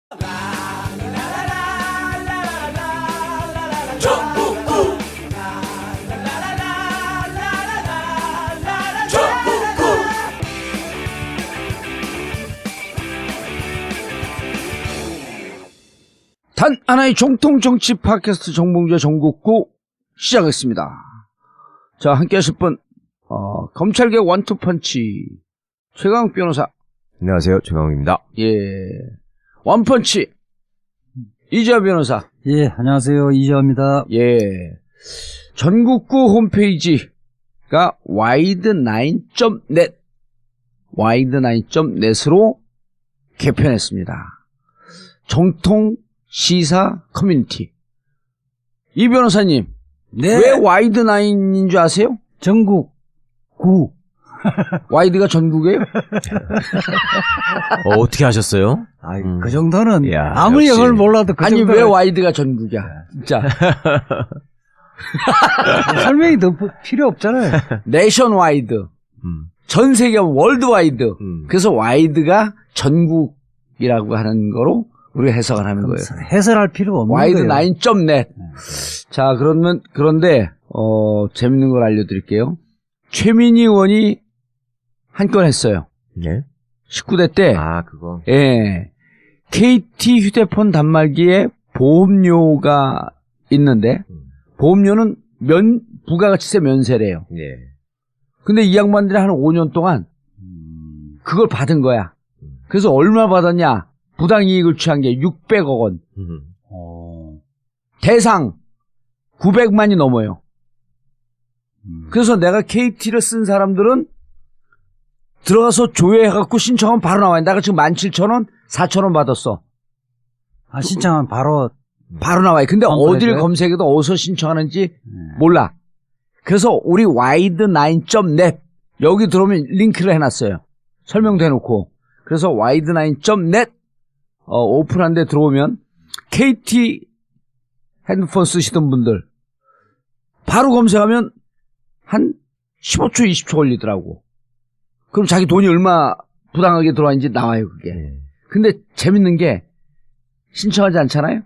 단 하나의 정통 정치 팟캐스트 정봉주의 전국구 시작했습니다. 자, 함께 하실 분, 검찰개 원투펀치 최강욱 변호사. 안녕하세요, 최강욱입니다. 예. 원펀치 이재화 변호사. 예, 안녕하세요, 이재화입니다. 예. 전국구 홈페이지가 wide9.net wide9.net으로 개편했습니다. 정통 시사 커뮤니티. 이 변호사님, 네. 왜 와이드9인 줄 아세요? 전국 구. 와이드가 전국이에요? 어떻게 하셨어요? 그 정도는 야, 아무리 역시. 영어를 몰라도 그 아니, 정도는 왜 와이드가 전국이야? 진짜. 설명이 더 필요 없잖아요. 내션 와이드. 전 세계 월드와이드. 그래서 와이드가 전국이라고 하는 거로 우리가 해석을 하는 거예요. 해설할 필요가 없는 거예요. wide9.net. 자, 그런데 재밌는 걸 알려드릴게요. 최민희 의원이 한 건 했어요. 네? 19대 때. 아, 그거. 예. KT 휴대폰 단말기에 보험료가 있는데, 보험료는 부가가치세 면세래요. 네. 근데 이 양반들이 한 5년 동안 그걸 받은 거야. 그래서 얼마 받았냐? 부당이익을 취한 게 600억 원. 대상 900만이 넘어요. 그래서 내가 KT를 쓴 사람들은 들어가서 조회해갖고 신청하면 바로 나와요. 내가 지금 17,000원, 4,000원 받았어. 아, 신청하면 바로 나와요. 근데 어딜 그래요? 검색해도 어디서 신청하는지 몰라. 그래서 우리 wide9.net 여기 들어오면 링크를 해놨어요. 설명도 해놓고. 그래서 wide9.net 오픈한 데 들어오면 KT 핸드폰 쓰시던 분들 바로 검색하면 한 15초, 20초 걸리더라고. 그럼 자기 돈이 얼마 부당하게 들어왔는지 나와요, 그게. 근데 재밌는 게 신청하지 않잖아요?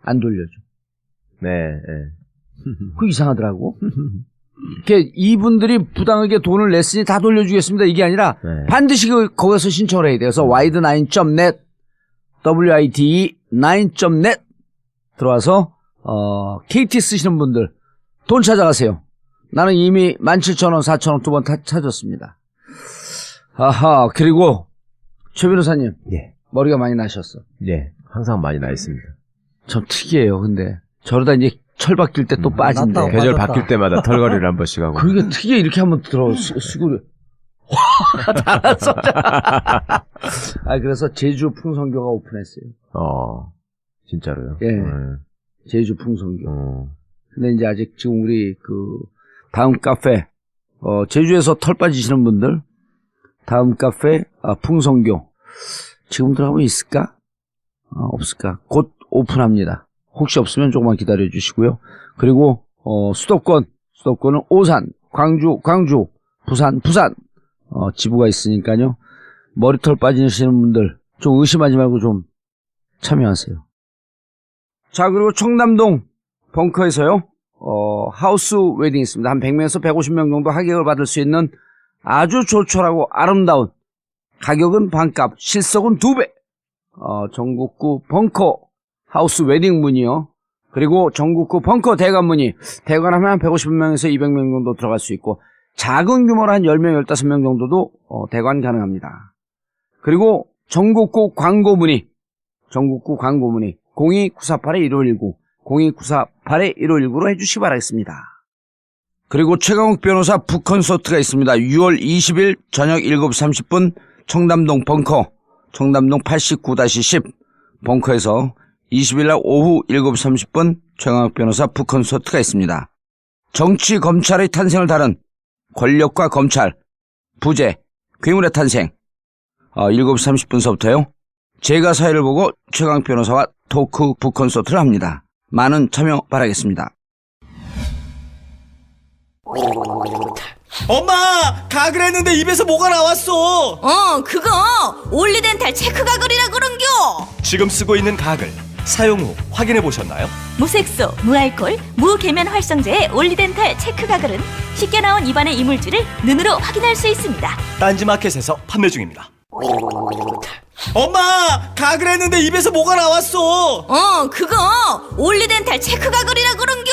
안 돌려줘. 네, 네. 그거 이상하더라고. 이분들이 부당하게 돈을 냈으니 다 돌려주겠습니다. 이게 아니라 네. 반드시 거기서 신청을 해야 돼요. 그래서 wide9.net wide9.net 들어와서 KT 쓰시는 분들 돈 찾아가세요. 나는 이미 17,000원, 4,000원 두 번 찾았습니다. 아하, 그리고 최 변호사님. 예. 머리가 많이 나셨어. 예. 항상 많이 나 있습니다. 좀 특이해요. 근데 저러다 이제 철 바뀔 때 또 빠진대. 맞다. 계절 맞았다. 바뀔 때마다 털거리를 한 번씩 하고. 그러니까 특이해. 이렇게 한번 들어 수구를. 와, 달았어. 그래서 제주 풍선교가 오픈했어요. 진짜로요? 예. 제주 풍선교. 근데 이제 아직 지금 우리 다음 카페, 제주에서 털 빠지시는 분들, 다음 카페, 풍선교. 지금 들어가면 있을까? 없을까? 곧 오픈합니다. 혹시 없으면 조금만 기다려 주시고요. 그리고, 수도권은 오산, 광주, 부산, 지부가 있으니까요. 머리털 빠지시는 분들, 좀 의심하지 말고 좀 참여하세요. 자, 그리고 청담동 벙커에서요, 하우스 웨딩 있습니다. 한 100명에서 150명 정도 하객을 받을 수 있는 아주 조촐하고 아름다운, 가격은 반값, 실속은 2배. 전국구 벙커 하우스 웨딩 문이요. 그리고 전국구 벙커 대관 문이, 대관하면 한 150명에서 200명 정도 들어갈 수 있고, 작은 규모로 한 10명, 15명 정도도 대관 가능합니다. 그리고 전국구 광고 문의, 02-948-1519, 02-948-1519로 해주시기 바라겠습니다. 그리고 최강욱 변호사 북콘서트가 있습니다. 6월 20일 저녁 7시 30분 청담동 벙커, 청담동 89-10 벙커에서 20일날 오후 7시 30분 최강욱 변호사 북콘서트가 있습니다. 정치, 검찰의 탄생을 다룬 권력과 검찰, 부재, 괴물의 탄생, 7시 30분서부터요. 제가 사회를 보고 최강욱 변호사와 토크 북콘서트를 합니다. 많은 참여 바라겠습니다. 엄마, 가글 했는데 입에서 뭐가 나왔어. 그거 올리덴탈 체크 가글이라 그런겨. 지금 쓰고 있는 가글 사용 후 확인해 보셨나요? 무색소, 무알콜, 무계면 활성제의 올리덴탈 체크 가글은 쉽게 나온 입안의 이물질을 눈으로 확인할 수 있습니다. 딴지마켓에서 판매 중입니다. 엄마, 가글 했는데 입에서 뭐가 나왔어. 그거 올리덴탈 체크 가글이라 그런겨.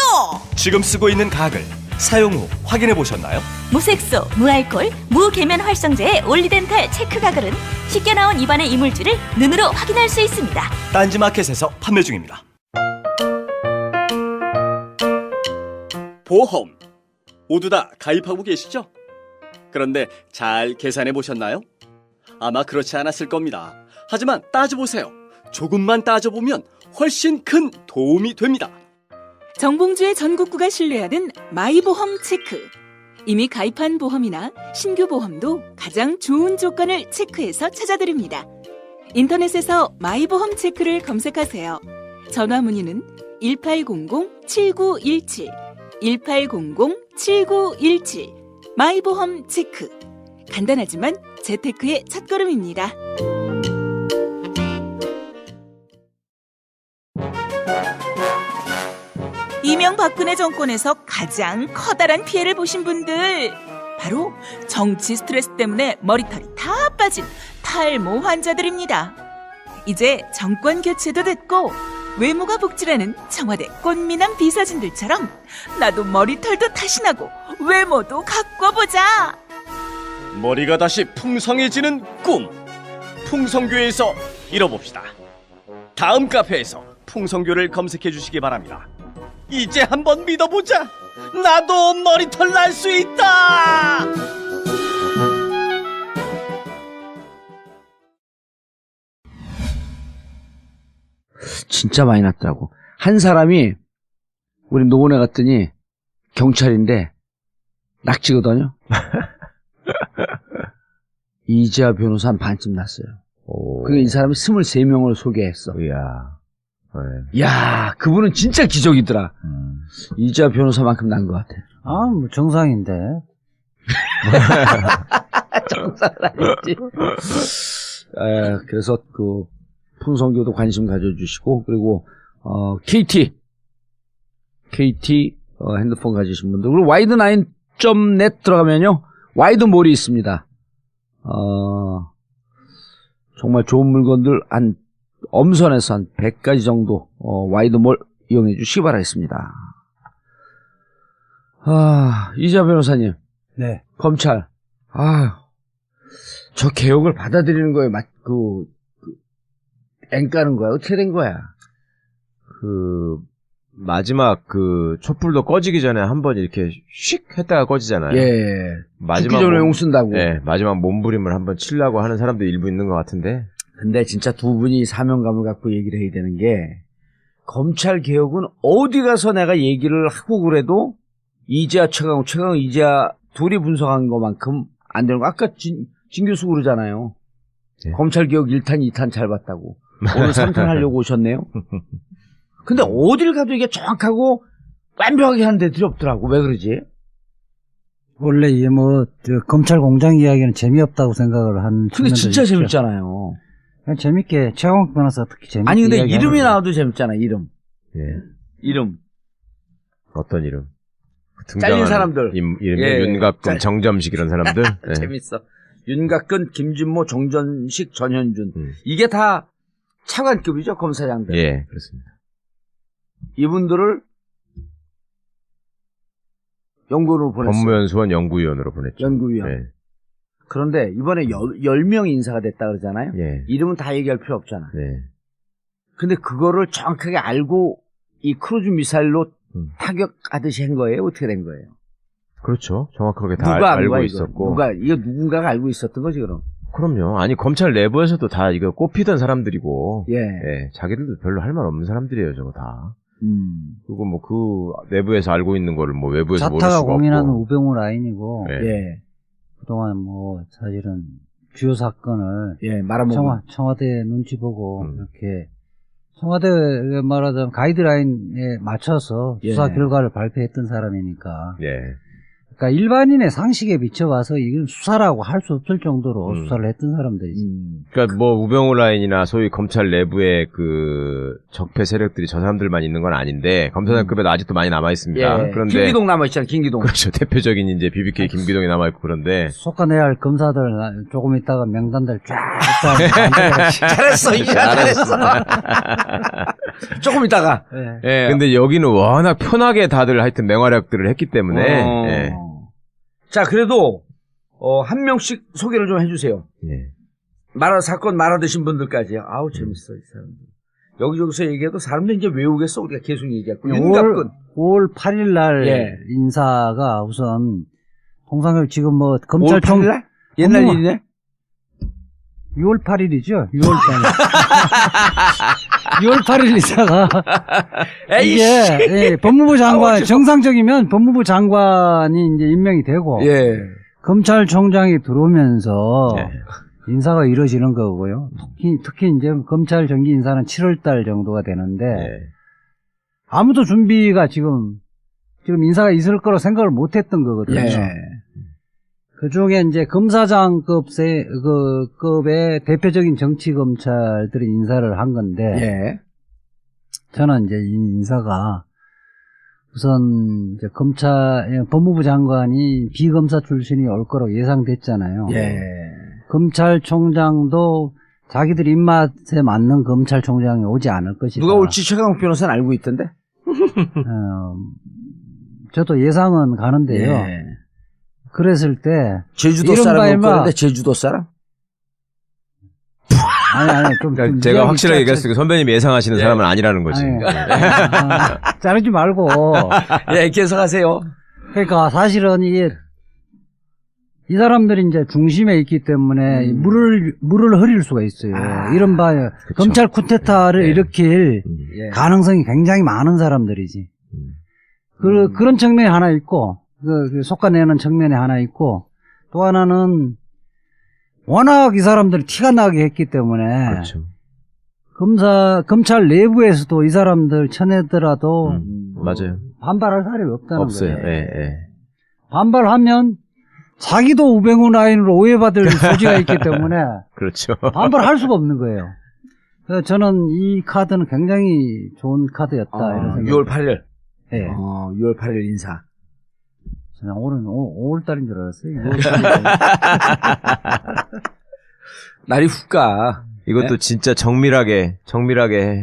지금 쓰고 있는 가글 사용 후 확인해 보셨나요? 무색소, 무알콜, 무계면 활성제의 올리덴탈 체크 가글은 쉽게 나온 입안의 이물질을 눈으로 확인할 수 있습니다. 딴지마켓에서 판매 중입니다. 보험 모두 다 가입하고 계시죠? 그런데 잘 계산해 보셨나요? 아마 그렇지 않았을 겁니다. 하지만 따져보세요. 조금만 따져보면 훨씬 큰 도움이 됩니다. 정봉주의 전국구가 신뢰하는 마이보험 체크. 이미 가입한 보험이나 신규 보험도 가장 좋은 조건을 체크해서 찾아드립니다. 인터넷에서 마이보험 체크를 검색하세요. 전화 문의는 1800-7917, 1800-7917. 마이보험 체크. 간단하지만 재테크의 첫걸음입니다. 이명박근혜 정권에서 가장 커다란 피해를 보신 분들, 바로 정치 스트레스 때문에 머리털이 다 빠진 탈모 환자들입니다. 이제 정권 교체도 됐고 외모가 복지라는 청와대 꽃미남 비서진들처럼 나도 머리털도 다시 나고 외모도 가꿔보자. 머리가 다시 풍성해지는 꿈, 풍성교에서 이뤄봅시다. 다음 카페에서 풍성교를 검색해 주시기 바랍니다. 이제 한번 믿어보자. 나도 머리털 날 수 있다. 진짜 많이 났더라고. 한 사람이 우리 노원에 갔더니 경찰인데 낙지거든요. 이재하 변호사 한 반쯤 났어요. 그게 이 사람이 23명을 소개했어. 이야. 네. 야, 그분은 진짜 기적이더라. 이재하 변호사만큼 난 것 같아. 뭐 정상인데. 정상은 아니지. 그래서 그 풍성교도 관심 가져주시고, 그리고 KT 핸드폰 가지신 분들, 그리고 와이드9.net 들어가면요 와이드몰이 있습니다. 정말 좋은 물건들 한 엄선해서 한 100가지 정도 와이드몰 이용해 주시기 바라겠습니다. 이재하 변호사님. 네. 검찰. 저 개혁을 받아들이는 거에 앵까는 거야? 어떻게 된 거야? 마지막 촛불도 꺼지기 전에 한번 이렇게 슉 했다가 꺼지잖아요. 예. 마지막 죽기 전에 용 쓴다고. 예, 마지막 몸부림을 한번 치려고 하는 사람도 일부 있는 것 같은데. 근데 진짜 두 분이 사명감을 갖고 얘기를 해야 되는 게, 검찰 개혁은 어디 가서 내가 얘기를 하고 그래도 이재하 최강욱 이재하 둘이 분석한 것만큼 안 되는 거. 아까 진 교수 그러잖아요. 예. 검찰 개혁 1탄 2탄 잘 봤다고. 오늘 3탄 하려고 오셨네요. 근데 어딜 가도 이게 정확하고 완벽하게 하는 데들이 없더라고. 왜 그러지? 원래 이게 검찰 공장 이야기는 재미없다고 생각을 한. 근데 진짜 있죠. 재밌잖아요. 그냥 재밌게, 최강욱 변호사 특히 재밌게. 아니, 근데 이름이 나와도 재밌잖아, 이름. 예. 이름. 어떤 이름? 잘린 사람들. 이름이 예. 윤갑근, 정점식 이런 사람들? 예. 재밌어. 윤갑근, 김진모, 정전식, 전현준. 이게 다 차관급이죠, 검사장들. 예, 그렇습니다. 이분들을 연구원으로 보냈어요. 법무연수원 연구위원으로 보냈죠. 연구위원. 예. 그런데 이번에 10명 인사가 됐다 그러잖아요. 예. 이름은 다 얘기할 필요 없잖아. 예. 근데 그거를 정확하게 알고 이 크루즈 미사일로 타격하듯이 한 거예요? 어떻게 된 거예요? 그렇죠. 정확하게 다 누가 알고 이거? 있었고. 이거 누군가가 알고 있었던 거지, 그럼? 그럼요. 아니, 검찰 내부에서도 다 이거 꼽히던 사람들이고. 예. 예. 자기들도 별로 할 말 없는 사람들이에요, 저거 다. 그리고 내부에서 알고 있는 거를 외부에서 모를 수가 자타가 없고. 공인하는 우병우 라인이고. 예. 예. 그동안 사실은 주요 사건을. 예, 말아먹은. 청와대 눈치 보고, 이렇게. 청와대 말하자면 가이드라인에 맞춰서 예. 수사 결과를 발표했던 사람이니까. 예. 그러니까 일반인의 상식에 비춰봐서 이건 수사라고 할 수 없을 정도로 수사를 했던 사람들이지. 그러니까 뭐 우병우 라인이나 소위 검찰 내부의 그 적폐 세력들이 저 사람들만 있는 건 아닌데 검사장급에도 아직도 많이 남아 있습니다. 예. 그런데 김기동 남아있잖아, 김기동. 그렇죠. 대표적인 이제 BBK 김기동이 남아 있고 그런데 속아내야 할 검사들 조금 있다가 명단들 쫙 잘했어, 이제 잘했어. 조금 있다가. 예. 예. 근데 여기는 워낙 편하게 다들 하여튼 맹활약들을 했기 때문에 예. 자, 그래도 한 명씩 소개를 좀 해주세요. 예. 사건 말아드신 분들까지. 아우, 재밌어, 이 사람들. 여기저기서 얘기해도 사람들 이제 외우겠어. 우리가 계속 얘기했고. 윤갑근. 5월 8일 날 예. 인사가 우선 통상적으로 지금 뭐 검찰총 5월 8일 날? 옛날 어머. 일이네? 6월 8일이죠. 6월 8일. 6월 8일 인사가 이게 예, 법무부 장관 정상적이면 법무부 장관이 이제 임명이 되고 예. 검찰총장이 들어오면서 예. 인사가 이루어지는 거고요. 특히 이제 검찰 정기 인사는 7월 달 정도가 되는데 예. 아무도 준비가 지금 인사가 있을 거로 생각을 못 했던 거거든요. 예. 그 중에 이제 검사장급의 대표적인 정치 검찰들이 인사를 한 건데, 예. 저는 이제 이 인사가 우선 이제 법무부 장관이 비검사 출신이 올 거로 예상됐잖아요. 예. 검찰총장도 자기들 입맛에 맞는 검찰총장이 오지 않을 것이다. 누가 올지 최강욱 변호사는 알고 있던데? 저도 예상은 가는데요. 예. 그랬을 때 제주도 이른바 사람 올 이른바- 거는데 제주도 사람? 아니 좀 그러니까 제가 확실하게 얘기했어요. 선배님이 예상하시는 사람은 아니라는 거지. 아니, 자르지 말고. 예, 계속하세요. 그러니까 사실은 이게 이 사람들이 이제 중심에 있기 때문에 물을 흐릴 수가 있어요. 이른바 검찰 쿠데타를 일으킬 예. 가능성이 굉장히 많은 사람들이지. 그런 측면이 하나 있고, 그 속아내는 측면이 하나 있고, 또 하나는 워낙 이 사람들이 티가 나게 했기 때문에 그렇죠. 검찰 내부에서도 이 사람들 쳐내더라도 맞아요. 반발할 사람이 없다는 없어요. 거예요. 예, 예. 반발하면 자기도 우병우 라인으로 오해받을 소지가 있기 때문에 그렇죠. 반발할 수가 없는 거예요. 그래서 저는 이 카드는 굉장히 좋은 카드였다. 이런 생각. 6월 8일. 예. 6월 8일 인사. 저는 오늘은 5월달인 줄 알았어요. 6월 날이 훅 가. 이것도 진짜 정밀하게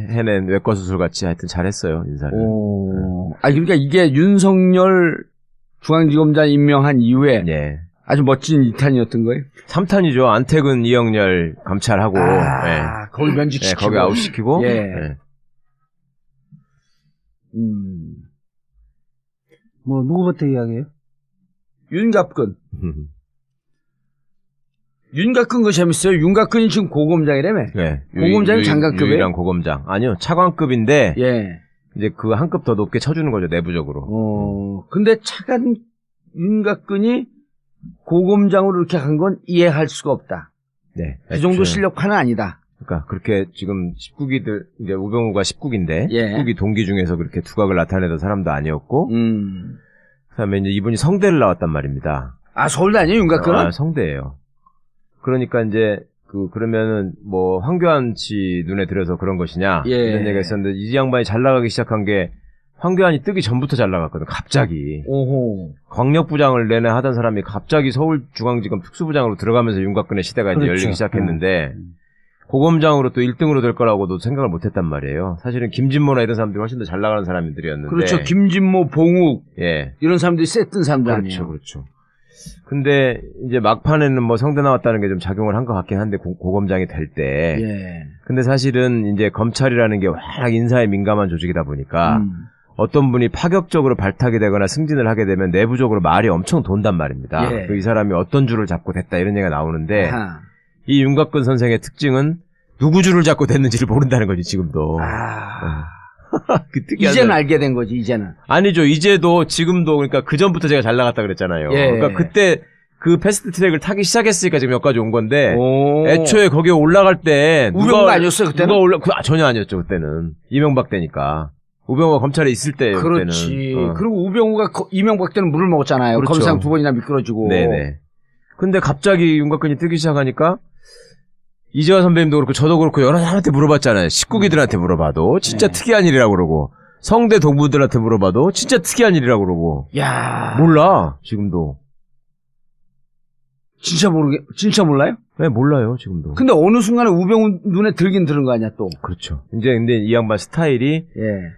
해낸 외과 수술 같이 하여튼 잘했어요, 인사를. 그러니까 이게 윤석열 중앙지검장 임명한 이후에 예. 아주 멋진 2탄이었던 거예요. 3탄이죠. 안태근, 이영렬 감찰하고 예. 거기 면직시키고. 거기 아웃시키고 예. 예. 뭐 누구부터 이야기해요? 윤갑근. 윤갑근 거 재밌어요. 윤갑근이 지금 고검장이라며. 예. 고검장이 장관급이에요? 유일한 고검장. 아니요. 차관급인데 예. 이제 그 한 급 더 높게 쳐주는 거죠, 내부적으로. 근데 차관 윤갑근이 고검장으로 이렇게 간 건 이해할 수가 없다. 네. 그 정도 실력파는 아니다. 그러니까 그렇게 지금 19기들 이제 우병우가 19기인데 예. 19기 동기 중에서 그렇게 두각을 나타내던 사람도 아니었고 그다음에 이제 이분이 성대를 나왔단 말입니다. 서울대 아니에요, 윤갑근은? 성대예요. 그러니까 이제 그러면은 뭐 황교안 씨 눈에 들어서 그런 것이냐 예. 이런 얘기가 있었는데 이 양반이 잘 나가기 시작한 게 황교안이 뜨기 전부터 잘 나갔거든. 갑자기. 오호. 광역부장을 내내 하던 사람이 갑자기 서울중앙지검 특수부장으로 들어가면서 윤곽근의 시대가 이제 그렇죠. 열리기 시작했는데 고검장으로 또 1등으로 될 거라고도 생각을 못했단 말이에요. 사실은 김진모나 이런 사람들이 훨씬 더 잘 나가는 사람들이었는데. 그렇죠. 김진모, 봉욱 예. 이런 사람들이 셌던 사람들 그렇죠, 아니에요. 그렇죠. 근데 이제 막판에는 뭐 성대 나왔다는 게 좀 작용을 한 것 같긴 한데 고검장이 될 때. 예. 근데 사실은 이제 검찰이라는 게 워낙 인사에 민감한 조직이다 보니까 어떤 분이 파격적으로 발탁이 되거나 승진을 하게 되면 내부적으로 말이 엄청 돈단 말입니다. 예. 이 사람이 어떤 줄을 잡고 됐다 이런 얘기가 나오는데 아하. 이 윤곽근 선생의 특징은 누구 줄을 잡고 됐는지를 모른다는 거지 지금도. 그 특이한 이제는 사람. 알게 된 거지, 이제는. 아니죠. 이제도 지금도 그러니까 그 전부터 제가 잘 나갔다 그랬잖아요. 예. 그러니까 그때 그 패스트 트랙을 타기 시작했으니까 지금 여기까지 온 건데 오. 애초에 거기에 올라갈 때 우병우가 아니었어요, 그때는? 전혀 아니었죠 그때는. 이명박 때니까. 우병우가 검찰에 있을 때 그렇지. 그때는. 그리고 우병우가 이명박 때는 물을 먹었잖아요. 그렇죠. 검사장 2번이나 미끄러지고. 네네. 근데 갑자기 윤곽근이 뜨기 시작하니까 이재화 선배님도 그렇고 저도 그렇고 여러 사람한테 물어봤잖아요. 식구기들한테 물어봐도 진짜 네. 특이한 일이라고 그러고 성대 동무들한테 물어봐도 진짜 특이한 일이라고 그러고 야, 몰라 지금도. 진짜 몰라요? 네, 몰라요 지금도. 근데 어느 순간에 우병우 눈에 들긴 들은 거 아니야 또. 그렇죠. 이제 근데 이 양반 스타일이 예.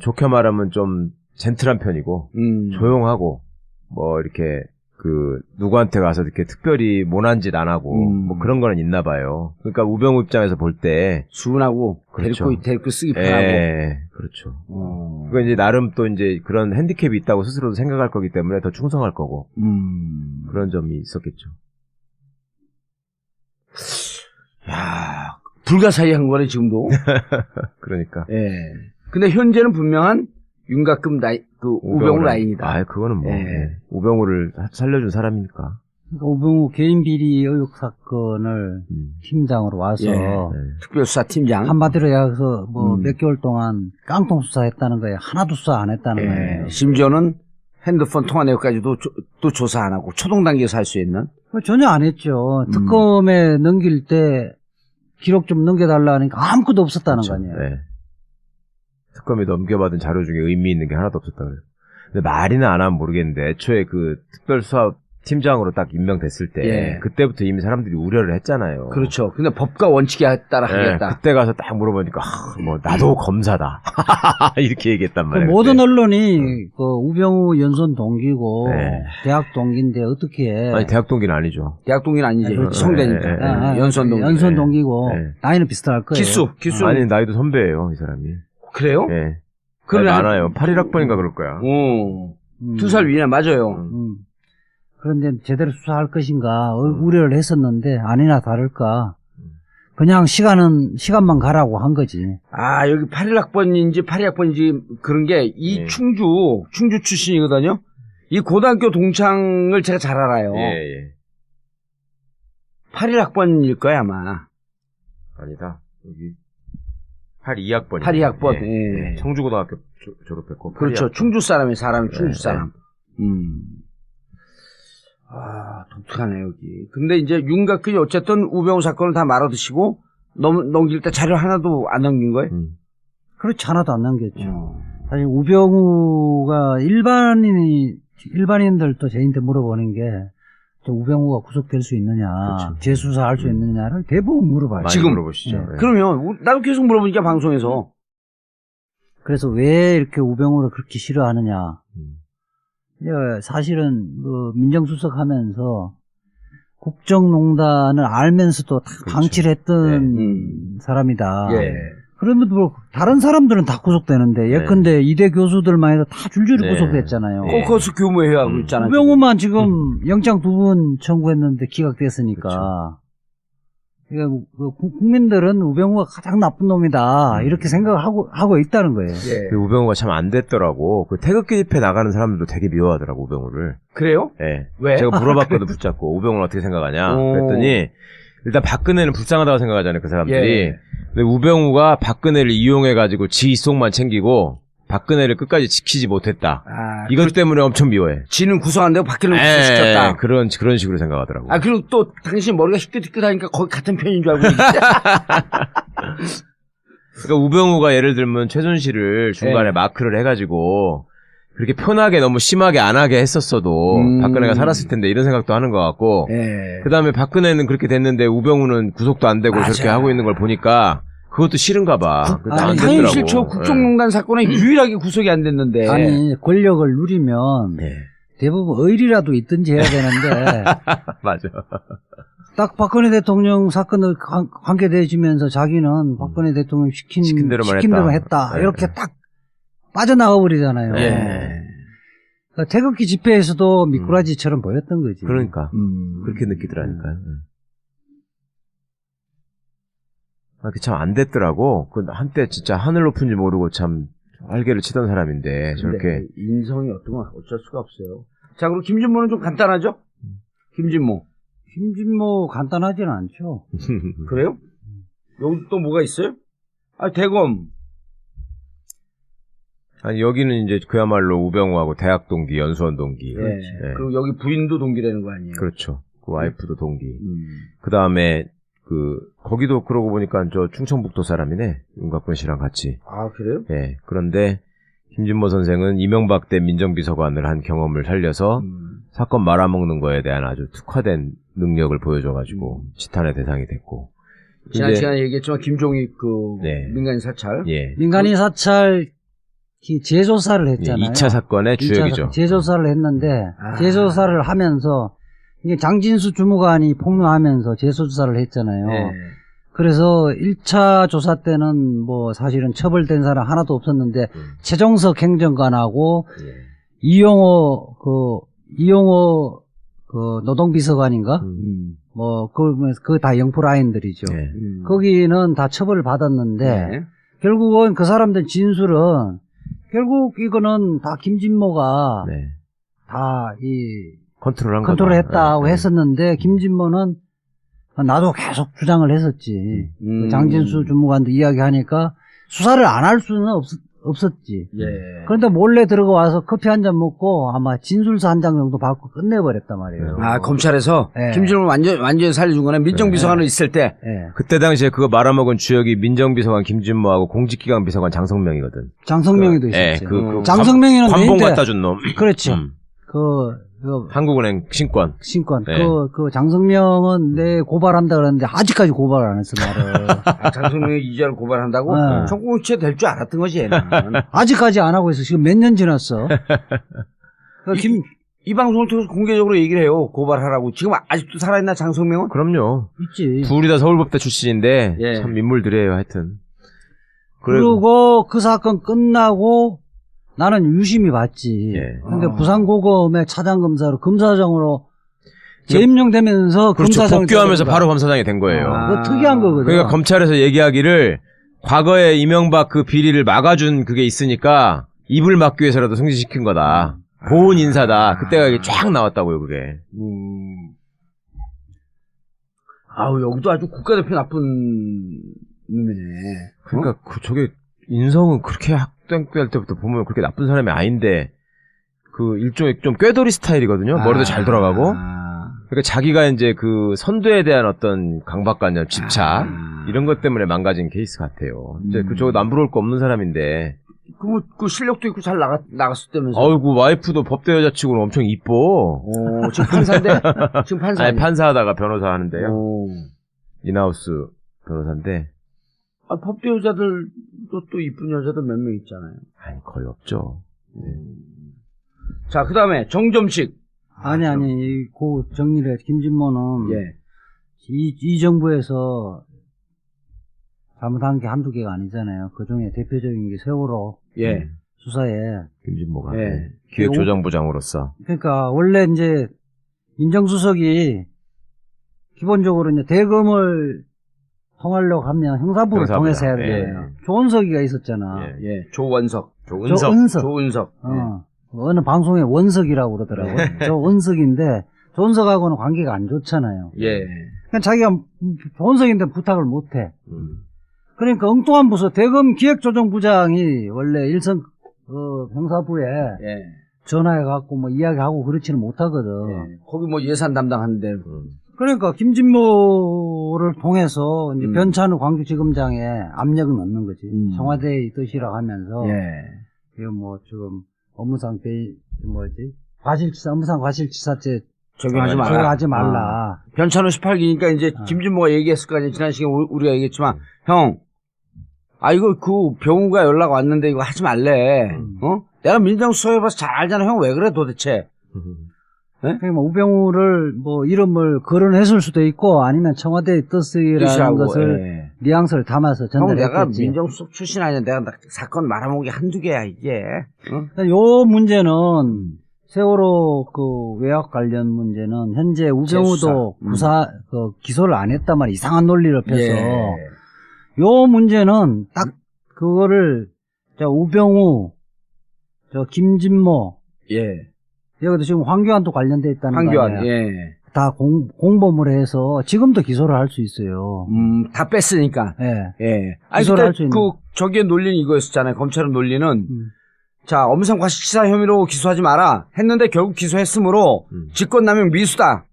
좋게 말하면 좀 젠틀한 편이고 조용하고 뭐 이렇게 그 누구한테 가서 이렇게 특별히 모난 짓 안 하고 뭐 그런 거는 있나 봐요. 그러니까 우병우 입장에서 볼 때 수근하고 그렇죠. 데리고 쓰기 편하고. 예, 그렇죠. 그거 이제 나름 또 이제 그런 핸디캡이 있다고 스스로도 생각할 거기 때문에 더 충성할 거고 그런 점이 있었겠죠. 야, 불가사의한 거네 지금도. 그러니까. 예. 근데 현재는 분명한 윤곽금 우병우 라인이다. 아, 그거는 뭐 예. 우병우를 살려준 사람이니까. 그러니까 우병우 개인 비리 의혹 사건을 팀장으로 와서 특별수사팀장. 한마디로 해서 뭐 몇 개월 동안 깡통 수사했다는 거예요. 하나도 수사 안 했다는 예. 거예요. 심지어는 핸드폰 통화 내역까지도 또 조사 안 하고 초동 단계에서 할 수 있는. 전혀 안 했죠. 특검에 넘길 때 기록 좀 넘겨달라 하니까 아무것도 없었다는 그렇죠. 거 아니에요. 네. 특검이 넘겨받은 자료 중에 의미 있는 게 하나도 없었다 그래요. 근데 말이나 안 하면 모르겠는데 애초에 그 특별수사팀장으로 딱 임명됐을 때 예. 그때부터 이미 사람들이 우려를 했잖아요. 그렇죠. 근데 법과 원칙에 따라 예, 하겠다. 그때 가서 딱 물어보니까 뭐 나도 검사다 이렇게 얘기했단 그 말이에요. 모든 언론이 그 우병우 연선 동기고 네. 대학 동기인데 어떻게 아니 대학 동기는 아니죠. 대학 동기는 아니지. 그렇죠. 성대니까. 연선 동기. 연선 동기고 네. 나이는 비슷할 거예요. 기수. 아니 나이도 선배예요 이 사람이. 그래요? 예. 그래. 많아요. 81학번인가 그럴 거야. 오. 2살 위나 맞아요. 그런데 제대로 수사할 것인가 우려를 했었는데 아니나 다를까 그냥 시간만 가라고 한 거지. 아, 여기 81학번인지 82학번인지 그런 게 이 예. 충주 출신이거든요. 이 고등학교 동창을 제가 잘 알아요. 예. 81학번일 거야, 아마. 아니다. 여기 82학번이에요. 82학번. 예. 예. 예. 청주고등학교 졸업했고. 그렇죠. 82학번. 충주 사람이 충주 예, 사람. 아, 독특하네, 여기. 근데 이제 윤곽근이 어쨌든 우병우 사건을 다 말아드시고 넘길 때 자료 하나도 안 넘긴 거예요? 그렇지 하나도 안 남겼죠. 사실 우병우가 일반인들도 저희한테 물어보는 게 우병우가 구속될 수 있느냐, 그렇죠. 재수사할 수 있느냐를 대부분 물어봐요. 많이 지금 물어보시죠. 네. 예. 그러면 나도 계속 물어보니까 방송에서 그래서 왜 이렇게 우병우를 그렇게 싫어하느냐. 사실은 민정수석하면서 국정농단을 알면서도 다 그렇죠. 방치를 했던 사람이다. 예. 그러면 뭐 다른 사람들은 다 구속되는데 예컨대 이대 교수들만 해도 다 줄줄이 네. 구속됐잖아요. 네. 코커스 교무회하고 있잖아요. 우병우만 지금 영장 2번 청구했는데 기각됐으니까. 그러니까 국민들은 우병우가 가장 나쁜 놈이다 이렇게 생각하고 있다는 거예요. 예. 그 우병우가 참 안 됐더라고. 그 태극기 집회 나가는 사람들도 되게 미워하더라고 우병우를. 그래요? 예. 왜? 제가 물어봤거든 붙잡고 우병우는 어떻게 생각하냐. 오. 그랬더니 일단 박근혜는 불쌍하다고 생각하잖아요 그 사람들이. 예. 근데 우병우가 박근혜를 이용해가지고 지 속만 챙기고 박근혜를 끝까지 지키지 못했다. 아, 이것 때문에 엄청 미워해. 지는 구속 안 되고 박근혜는 구속시켰다. 그런 식으로 생각하더라고. 아, 그리고 또 당신 머리가 희끗희끗하니까 거의 같은 편인 줄 알고 있는데. 그러니까 우병우가 예를 들면 최순실을 중간에 예. 마크를 해가지고 그렇게 편하게 너무 심하게 안 하게 했었어도 박근혜가 살았을 텐데 이런 생각도 하는 것 같고 예. 그 다음에 박근혜는 그렇게 됐는데 우병우는 구속도 안 되고 맞아. 저렇게 하고 있는 걸 보니까 그것도 싫은가 봐. 그래서 안 당연히 됐더라고. 싫죠. 국정농단 사건에 유일하게 구속이 안 됐는데. 아니 권력을 누리면 예. 대부분 의리라도 있든지 해야 되는데 맞아. 딱 박근혜 대통령 사건을 관계되어지면서 자기는 박근혜 대통령 시킨 대로만 했다. 네. 이렇게 딱 빠져나가 버리잖아요. 예. 그러니까 태극기 집회에서도 미꾸라지처럼 보였던 거지. 그러니까 그렇게 느끼더라니까요. 참 안 됐더라고. 그 한때 진짜 하늘 높은지 모르고 참 활개를 치던 사람인데 저렇게 인성이 어떤 건 어쩔 수가 없어요. 자, 그럼 김진모는 좀 간단하죠? 김진모 간단하지는 않죠. 그래요? 여기 또 뭐가 있어요? 아, 대검. 아니 여기는 이제 그야말로 우병우하고 대학 동기, 연수원 동기. 예. 예. 그리고 여기 부인도 동기라는 거 아니에요? 그렇죠. 그 와이프도 동기. 그 다음에 거기도 그러고 보니까 저 충청북도 사람이네. 윤곽근 씨랑 같이. 아, 그래요? 예. 그런데 김진모 선생은 이명박 때 민정비서관을 한 경험을 살려서 사건 말아먹는 거에 대한 아주 특화된 능력을 보여줘가지고 지탄의 대상이 됐고. 지난 이제- 시간에 얘기했지만 김종익 네. 민간인 사찰. 예. 민간인 사찰 재조사를 예, 했잖아요. 2차 사건의 2차 주역이죠. 사건 재조사를 했는데 아. 재조사를 하면서 이게 장진수 주무관이 폭로하면서 재조사를 했잖아요. 예. 그래서 1차 조사 때는 뭐 사실은 처벌된 사람 하나도 없었는데 최종석 행정관하고 예. 이용호 노동비서관인가? 뭐 그 다 영포 라인들이죠. 예. 거기는 다 처벌을 받았는데 네. 결국은 그 사람들 진술은 결국 이거는 다 김진모가 네. 다 컨트롤한 컨트롤 거다. 했다고 예. 했었는데 김진모는 나도 계속 주장을 했었지. 그 장진수 주무관도 이야기하니까 수사를 안 할 수는 없었지. 예. 그런데 몰래 들어가서 커피 한 잔 먹고 아마 진술서 한 장 정도 받고 끝내버렸단 말이에요. 아, 검찰에서 예. 김진호를 완전히 살려준 거네. 민정비서관으로 있을 때. 예. 그때 당시에 그거 말아먹은 주역이 민정비서관 김진모하고 공직기강 비서관 장성명이거든. 장성명이도 예, 있었지. 장성명이는 관봉 내인데- 갖다 준 놈. 그렇죠. 그 한국은행 신권. 신권. 네. 그 장성명은 내 고발한다 그랬는데 아직까지 고발을 안 했어, 말을. 아, 장성명이 이자를 고발한다고? 네. 정권유체 될 줄 알았던 거지, 얘는. 아직까지 안 하고 있어. 지금 몇 년 지났어. 이 방송을 통해서 공개적으로 얘기를 해요. 고발하라고. 지금 아직도 살아있나, 장성명은? 그럼요. 있지. 둘이 다 서울법대 출신인데 예. 참 인물들이에요, 하여튼. 그리고 그 사건 끝나고 나는 유심히 봤지. 예. 근데 부산고검의 차장검사로 검사장으로 재임용되면서 그렇죠. 검사장을 복귀하면서 잡은 바로 거야. 검사장이 된 거예요. 그거 특이한 거거든. 그러니까 검찰에서 얘기하기를 과거에 이명박 그 비리를 막아준 그게 있으니까 입을 막기 위해서라도 승진시킨 거다. 고은 인사다. 그때가 이게 쫙 나왔다고요, 그게. 아우, 여기도 아주 국가대표 나쁜 놈이네. 그러니까 저게 인성은 그렇게 학생때 때부터 보면 그렇게 나쁜 사람이 아닌데 그 일종의 좀 꾀돌이 스타일이거든요. 머리도 잘 돌아가고. 그러니까 자기가 이제 그 선두에 대한 어떤 강박관념, 집착 이런 것 때문에 망가진 케이스 같아요. 이제 그저 남부러울 거 없는 사람인데. 그 실력도 있고 잘 나갔을 때면서. 어이구 와이프도 법대 여자치고는 엄청 이뻐. 지금 판사인데? 지금 판사. 아니 판사하다가 변호사 하는데요. 오. 인하우스 변호사인데. 아, 법대 여자들도 또 이쁜 여자들 몇 명 있잖아요. 아니 거의 없죠. 네. 자, 그 다음에 정점식. 아니, 그 정리를 해. 김진모는 예. 이 정부에서 잘못한 게 한두 개가 아니잖아요. 그 중에 대표적인 게 세월호 예. 수사에. 김진모가 예. 네. 기획조정부장으로서. 그러니까 원래 이제 민정수석이 기본적으로 이제 대검을 통하려고 하면 형사부를 형사부다. 통해서 해야 예. 되잖아요. 조은석이가 있었잖아. 예. 예. 조원석. 조은석. 어느 방송에 원석이라고 그러더라고요. 조은석인데 조은석하고는 관계가 안 좋잖아요. 예. 그러니까 자기가 조은석인데 부탁을 못 해. 그러니까 엉뚱한 부서 대검 기획조정부장이 원래 일선 형사부에 예. 전화해갖고 뭐 이야기하고 그렇지는 못하거든. 예. 거기 뭐 예산 담당하는데. 그러니까 김진모를 통해서 이제 변찬우 광주지검장에 압력을 넣는 거지. 청와대의 뜻이라고 하면서. 예. 이거 뭐 지금 업무상 업무상 과실치사죄 적용하지 말라. 변찬호 18기니까 이제 김진모가 얘기했을 거 아니에요. 지난 시간에 우리가 얘기했지만, 형, 이거 그 병우가 연락 왔는데 이거 하지 말래. 내가 민정수석해봐서 잘 알잖아. 형 왜 그래 도대체. 그러니까 뭐 우병우를 뭐 이름을 거론했을 수도 있고 아니면 청와대의 뜻이라는 것을 뉘앙스를 담아서 전달했겠지. 형 내가 민정수석 출신 아니야. 내가 사건 말아먹기 한두 개야 이게. 요 문제는 세월호 그 외압 관련 문제는 현재 우병우도 기소를 안 했단 말이야. 이상한 논리를 펴서. 요 문제는 딱 그거를 우병우, 김진모, 여기도 지금 황교안도 관련돼 있다는 거 아니야. 다 공범을 해서 지금도 기소를 할 수 있어요. 다 뺐으니까. 예. 아니, 기소를 할 수 있는. 저기에 논리는 이거였었잖아요. 검찰의 논리는 자, 엄성 과실치사 혐의로 기소하지 마라 했는데 결국 기소했으므로 직권남용 미수다.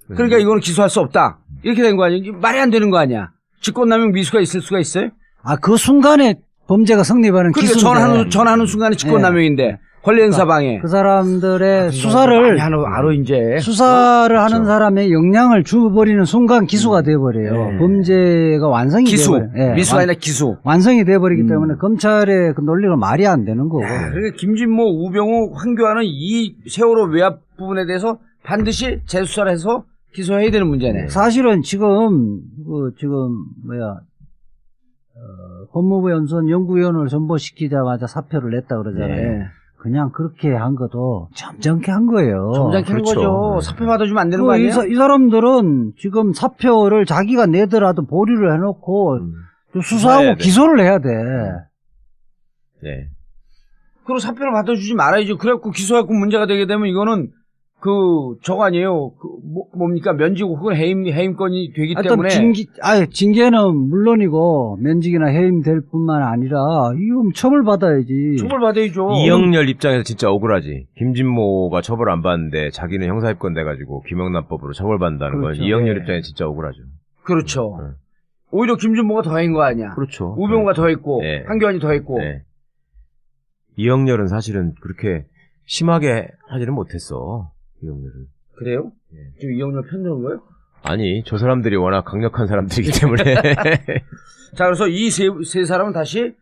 그러니까 이거는 기소할 수 없다. 이렇게 된 거 아니야? 말이 안 되는 거 아니야? 직권남용 미수가 있을 수가 있어요? 그 순간에 범죄가 성립하는 그러니까 기수인데. 전하는 순간에 직권남용인데 권리행사 방해. 그 사람들의 수사를 알아 이제 수사를 하는 사람의 역량을 줘버리는 순간 기수가 돼버려요. 범죄가 완성이 기수 돼버려요. 미수가 아니라 기수. 완성이 돼버리기 때문에 검찰의 그 논리가 말이 안 되는 거고. 그러니까 김진모, 우병우, 황교안은 이 세월호 외압 부분에 대해서 반드시 재수사를 해서 기소해야 되는 문제네. 사실은 지금 법무부 연수원 연구위원을 전보시키자마자 사표를 냈다 그러잖아요. 네. 그냥 그렇게 한 것도 점잖게 한 거예요. 점잖게 한 거죠. 사표 받아주면 안 되는 거 아니에요? 이 사람들은 지금 사표를 자기가 내더라도 보류를 해놓고 수사하고 기소를 해야 돼. 네. 그리고 사표를 받아주지 말아야죠. 그래갖고 기소해갖고 문제가 되게 되면 이거는 저거 아니에요. 뭡니까? 면직 혹은 해임권이 되기 때문에. 징계는 물론이고, 면직이나 해임될 뿐만 아니라, 이건 처벌받아야지. 처벌받아야죠. 이영렬 입장에서 진짜 억울하지. 김진모가 처벌 안 받는데 자기는 형사입건 돼가지고 김영란법으로 처벌받는다는 그렇죠. 건 이영렬 입장에 진짜 억울하죠. 그렇죠. 오히려 김진모가 더한 거 아니야. 그렇죠. 우병우가 더했고, 네. 황교안이 더했고. 네. 이영렬은 사실은 그렇게 심하게 하지는 못했어. 이영렬은. 그래요? 지금 이영렬 편드는 거예요? 아니, 저 사람들이 워낙 강력한 사람들이기 때문에. 자, 그래서 이 세 사람은 다시,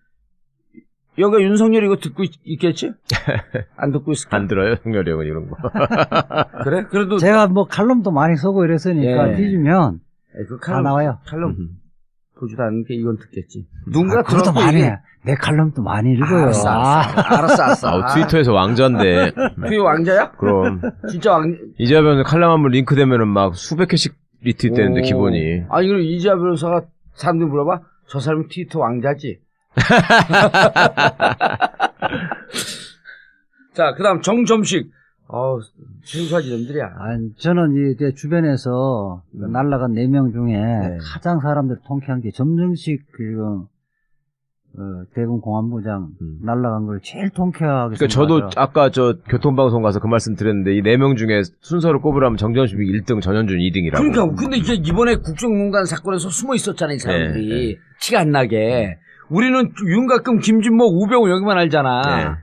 여기가 윤석열이 이거 듣고 있겠지? 안 듣고 있을까? 안 들어요, 형렬이 형은 이런 거. 그래? 그래도. 제가 칼럼도 많이 쓰고 이랬으니까, 뒤지면, 다 나와요. 칼럼 보지도 않는게 이건 듣겠지. 누군가 그것도 많이 해. 내 칼럼도 많이 읽어요. 알았어. 트위터에서 왕자인데. 그게 왕자야? 그럼. 진짜 이재하 변호사 칼럼 한번 링크되면은 막 수백 개씩 리트윗되는데 기본이. 아니 그럼 이재하 변호사가 사람들 물어봐. 저 사람이 트위터 왕자지. 자, 그다음 정점식. 생소하지 놈들이야. 저는 제 주변에서 날라간 4명 중에 가장 사람들 통쾌한 게 점정식 대검 공안부장 날라간 걸 제일 통쾌하게. 그러니까 저도 아까 교통방송 가서 그 말씀 드렸는데 이 4명 중에 순서를 꼽으라면 정점식 1등, 전현준 2등이라고. 그러니까 근데 이제 이번에 국정농단 사건에서 숨어 있었잖아요, 이 사람들이. 티가 안 나게. 우리는 윤곽금, 김진모, 우병우 여기만 알잖아.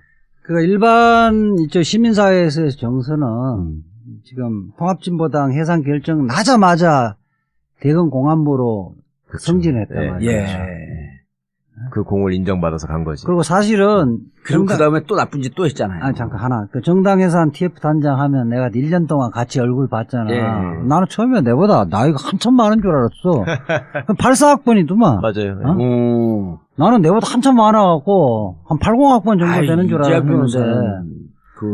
일반 시민사회에서의 정서는 지금 통합진보당 해산 결정 나자마자 대검 공안부로 승진했단 말이에요. 그 공을 인정받아서 간 거지. 그리고 사실은 그리고 그 다음에 또 나쁜 짓 또 했잖아요. 잠깐 하나. 정당 해산 TF 단장 하면 내가 1년 동안 같이 얼굴 봤잖아. 나는 처음에 내보다 나이가 한참 많은 줄 알았어. 84학번이더만. 맞아요. 나는 내보다 한참 많아갖고 한 80학번 정도 되는 줄 알았는데.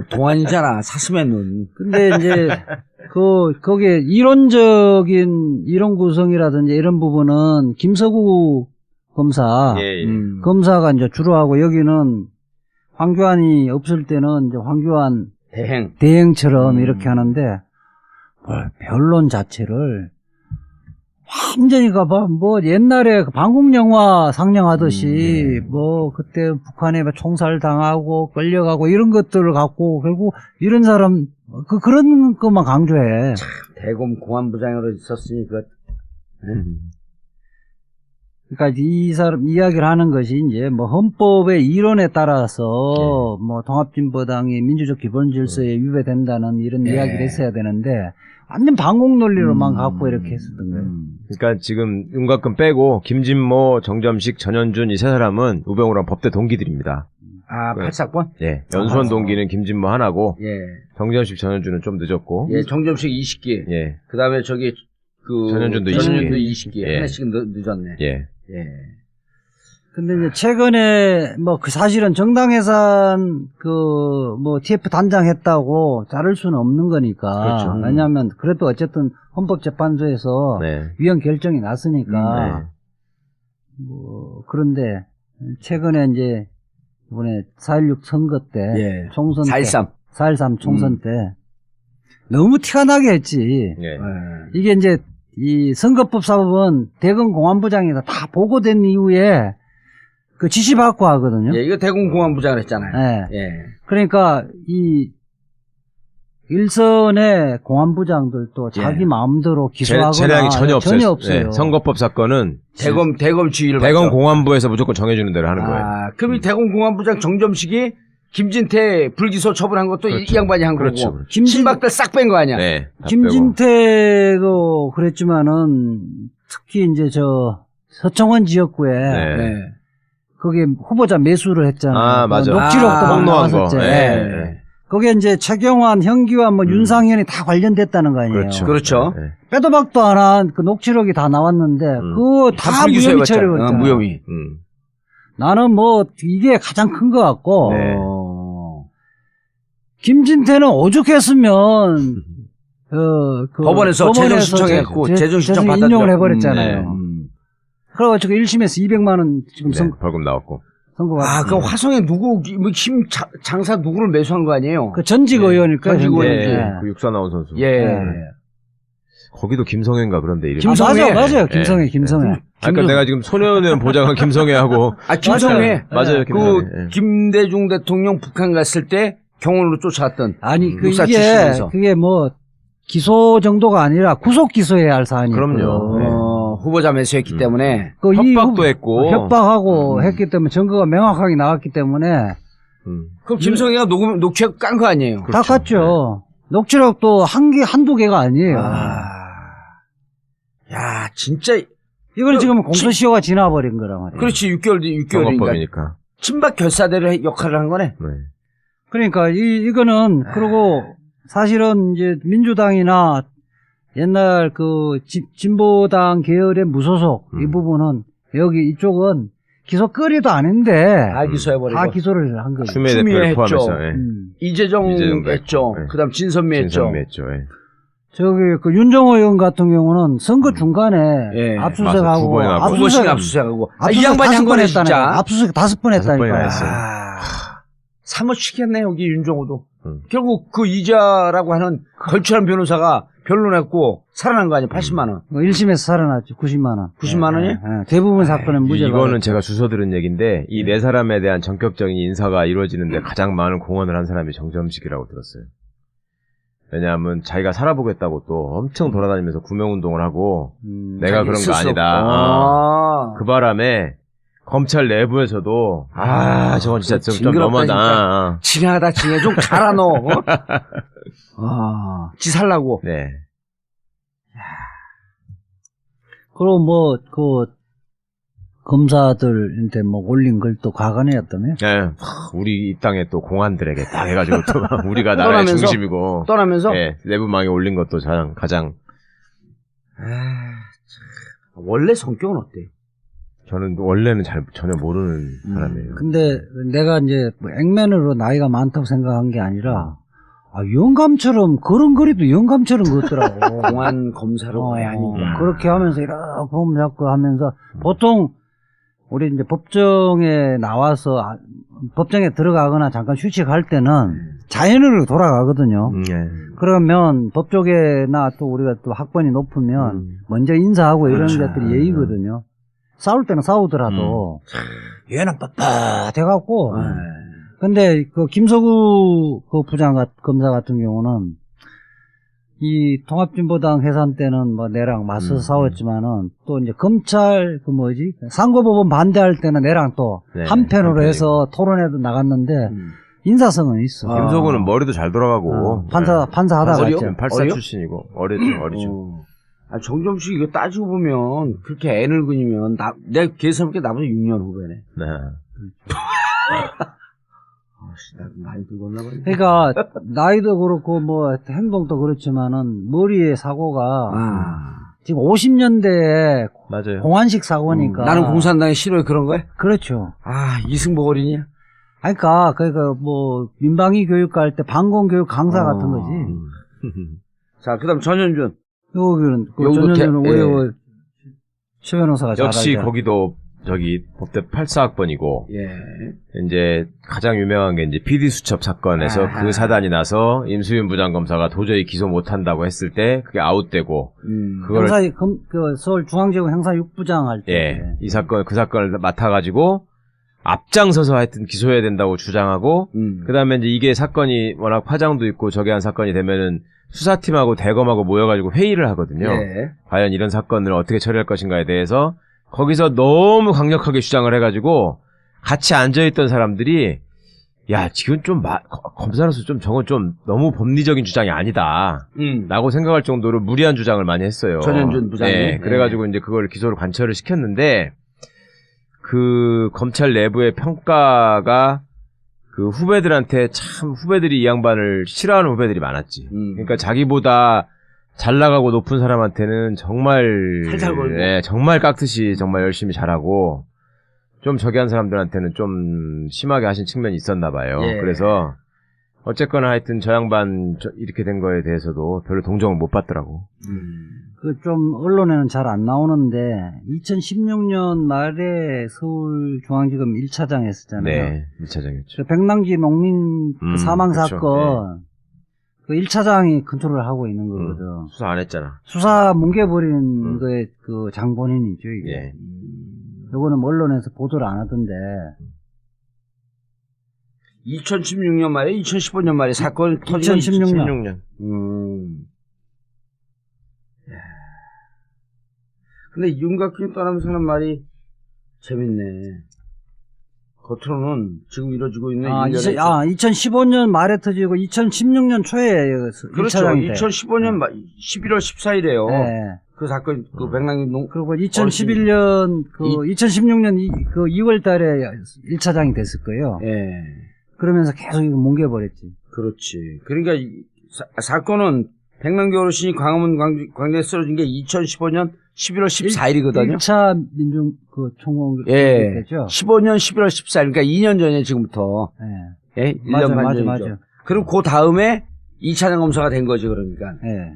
동안이잖아. 사슴의 눈. 근데 이제 거기에 이론적인 이론 구성이라든지 이런 부분은 김서구 검사, 검사가 이제 주로 하고, 여기는 황교안이 없을 때는 이제 황교안 대행처럼 이렇게 하는데, 변론 자체를 완전히 옛날에 방공 영화 상영하듯이, 그때 북한에 총살 당하고 끌려가고 이런 것들을 갖고, 결국 이런 사람, 그런 것만 강조해. 참, 대검 공안부장으로 있었으니, 그러니까 이 사람 이야기를 하는 것이 이제 헌법의 이론에 따라서 통합진보당이 민주적 기본 질서에 위배된다는 이런 이야기를 했어야 되는데 완전 방공 논리로만 갖고 이렇게 했었던 거예요. 그러니까 지금 윤곽금 빼고 김진모, 정점식, 전현준 이 세 사람은 우병우랑 법대 동기들입니다. 84번? 예. 연수원 동기는 김진모 하나고, 정점식, 전현준은 좀 늦었고, 정점식 20기, 그 다음에 전현준도 20기, 하나씩 늦었네. 근데 이제 최근에 사실은 정당 해산 TF 단장 했다고 자를 수는 없는 거니까. 그렇죠. 왜냐하면 그래도 어쨌든 헌법재판소에서 위헌 결정이 났으니까. 그런데 최근에 이제 이번에 4.16 선거 때 총선 4.13 총선 때 너무 티가 나게 했지. 이게 이제 이 선거법 사법은 대검 공안부장이 다 보고된 이후에 그 지시 받고 하거든요. 예, 이거 대공공안부장을 했잖아요. 예. 예. 그러니까 이 일선의 공안부장들도 자기 마음대로 기소하거나 재량이 전혀 없어요. 없어요. 예, 선거법 사건은 대검 지휘를 대검 받죠. 공안부에서 무조건 정해주는 대로 하는 거예요. 그럼 이 대검공안부장 정점식이 김진태 불기소 처분한 것도 그렇죠. 이 양반이 한 그렇죠, 거고 그렇죠. 친박들 싹 뺀 거 아니야? 네. 다 빼고. 김진태도 그랬지만은 특히 이제 저 서청원 지역구에 네. 네. 거기 후보자 매수를 했잖아요. 아, 맞아. 녹취록도 막 폭로한 거. 나왔었지. 네. 거기에 이제 최경환, 현기환, 뭐 윤상현이 다 관련됐다는 거 아니에요. 그렇죠. 그렇죠. 네. 빼도 박도 안 한 그 녹취록이 다 나왔는데 그거 다 무혐의 처리했잖아요. 무혐의. 나는 뭐 이게 가장 큰 것 같고 네. 김진태는 오죽했으면 그 법원에서 재정 신청했고 재정 신청 받았죠. 인용을 해버렸잖아요. 네. 그래가지고 1심에서 200만 원 지금 네, 벌금 나왔고. 선고가. 그 화성에 누구 힘 장사 누구를 매수한 거 아니에요? 그 전직 의원일까? 전직 의원이지. 그 육사 나온 선수. 예. 네. 거기도 김성애인가 그런데 이름이. 김성애. 맞아요. 김성애. 그러니까 내가 지금 소년의원 보좌관 김성애하고. 김성애. 맞아요. 김성애. 김대중 대통령 북한 갔을 때 경호로 쫓아왔던. 아니 육사 이게 출신에서. 그게 뭐 기소 정도가 아니라 구속 기소해야 할 사안이에요. 그럼요. 후보자 매수했기 때문에. 그 협박도 했고. 협박하고 했기 때문에 증거가 명확하게 나왔기 때문에 그럼 김성애가 녹취록 깐 거 아니에요? 다 깠죠. 녹취록도 한두 개가 아니에요. 야, 진짜. 이걸 지금 공소시효가 지나버린 거란 말이에요. 그렇지, 6개월이니까. 선거법이니까. 친박 결사대로 역할을 한 거네. 네. 그러니까 이거는 그리고 사실은 이제 민주당이나 옛날 그 진보당 계열의 무소속 이 부분은 여기 이쪽은 기소거리도 아닌데 다 기소해버리고. 다 기소를 한 거죠. 추미애 대표를 했죠. 포함해서. 예. 이재정 했죠. 네. 그 다음 진선미 했죠. 진선미 했죠. 예. 저기 그 윤정호 의원 같은 경우는 선거 중간에 예. 맞아, 두 압수수색하고 번이나 하고. 두 번씩 압수수색하고. 이 양반이 한 거네, 진짜. 압수수색 5번 다섯 번이나 했다니까. 했어요. 사무치겠네, 여기 윤정호도. 결국 그 이자라고 하는 걸출한 변호사가 변론했고 살아난 거 아니야, 80만원. 1심에서 살아났죠. 90만 원. 90만 원이? 예, 예. 대부분 사건은 무죄가. 이거는 제가 주워 들은 얘기인데 이 네 사람에 대한 전격적인 인사가 이루어지는데 가장 많은 공헌을 한 사람이 정점식이라고 들었어요. 왜냐하면 자기가 살아보겠다고 또 엄청 돌아다니면서 구명운동을 하고 내가 그런 거 아니다. 그 바람에 검찰 내부에서도 저건 진짜 좀 너무하다. 징하다 징해 좀 갈아 넣어. 지 살라고. 네. 그리고 뭐 그 검사들한테 뭐 올린 걸 또 가관이었다며? 네. 우리 이 땅에 또 공안들에게 딱 해가지고 또 우리가 나라의 떠나면서? 중심이고 떠나면서 네, 내부망에 올린 것도 가장 원래 성격은 어때요? 저는 원래는 전혀 모르는 사람이에요. 근데 내가 이제 뭐 액면으로 나이가 많다고 생각한 게 아니라 영감처럼 걸음걸이도 영감처럼 걷더라고. 공안 검사로 가야 하니까. 그렇게 하면서 이렇게 보면 자꾸 하면서 보통 우리 이제 법정에 나와서 법정에 들어가거나 잠깐 휴식할 때는 자연으로 돌아가거든요. 네. 그러면 법조계나 또 우리가 또 학번이 높으면 먼저 인사하고 이런 것들이 예의거든요. 싸울 때는 싸우더라도 얘는 빳빳해갖고 근데 그 김서구 그 검사 같은 경우는 이 통합진보당 해산 때는 뭐 내랑 맞서서 싸웠지만은 또 이제 검찰 그 뭐지 상고법원 반대할 때는 내랑 또 네, 한편으로 해서 토론회도 나갔는데 인사성은 있어. 김서구는 머리도 잘 돌아가고 판사 하다가 어려? 갔죠. 84 어려? 출신이고 어리죠. 정점식 이거 따지고 보면 그렇게 애를 그니면 내가 계산해볼게 나보다 6년 후배네. 네. 나 많이 늙었나 보네. 그러니까 나이도 그렇고 뭐 행동도 그렇지만은 머리의 사고가 지금 50년대에 맞아요. 공안식 사고니까. 나는 공산당이 싫어요 그런 거야? 그렇죠. 이승복 어린이야? 그러니까 뭐 민방위 교육과 할 때 방공 교육 강사 같은 거지. 자, 그다음 전현준. 여기는 여기도 전현준은 우리 최 변호사가 잘 역시 알죠. 거기도 저기 법대 84학번이고 예. 이제 가장 유명한 게 이제 PD 수첩 사건에서 그 사단이 나서 임수윤 부장검사가 도저히 기소 못한다고 했을 때 그게 아웃되고 그걸 그 서울 중앙지검 형사 6부장 할 때. 이 사건을 맡아가지고 앞장서서 하여튼 기소해야 된다고 주장하고 그다음에 이제 이게 사건이 워낙 파장도 있고 저기한 사건이 되면은 수사팀하고 대검하고 모여가지고 회의를 하거든요. 예. 과연 이런 사건을 어떻게 처리할 것인가에 대해서 거기서 너무 강력하게 주장을 해가지고 같이 앉아있던 사람들이 야 지금 좀 검사로서 좀 저건 좀 너무 법리적인 주장이 아니다 라고 생각할 정도로 무리한 주장을 많이 했어요. 전현준 부장님. 네, 그래가지고 이제 그걸 기소로 관철을 시켰는데 그 검찰 내부의 평가가 그 후배들한테 참 후배들이 이 양반을 싫어하는 후배들이 많았지. 그러니까 자기보다 잘 나가고 높은 사람한테는 정말 살살 걸고. 네, 정말 깍듯이 정말 열심히 잘하고 좀 저기 한 사람들한테는 좀 심하게 하신 측면이 있었나 봐요. 예. 그래서 어쨌거나 하여튼 저 양반 이렇게 된 거에 대해서도 별로 동정을 못 받더라고. 그 좀 언론에는 잘 안 나오는데 2016년 말에 서울중앙지검 1차장 했었잖아요. 네, 1차장이었죠. 그 백남기 농민 그 사망 그렇죠. 사건 그 1차장이 컨트롤을 하고 있는 거거든. 수사 안 했잖아. 수사 뭉개버린 거에 그 장본인이죠, 이게. 예. 요거는 언론에서 보도를 안 하던데. 2016년 말에 2015년 말에 사건이 터진 2016년. 근데 윤곽균이 떠나면서 하는 말이 재밌네. 겉으로는 지금 이루어지고 있는 2015년 말에 터지고 2016년 초에 그렇죠. 1차장이 돼. 2015년 11월 14일에요. 네. 그 사건 그 백남기 그리고 2011년 2016년 그 2월 달에 1차장이 됐을 거예요. 예. 그러면서 계속 이거 뭉개버렸지. 그렇지. 그러니까 사건은 백남기 어르신이 광화문 광장에 쓰러진 게 2015년 11월 14일이거든요. 1차 민중 그 총공 예. 때죠. 15년 11월 14일. 그러니까 2년 전에 지금부터. 예. 예? 1년 반 전이죠. 맞아. 그럼 그 다음에 2차장 검사가 된 거지, 그러니까. 예.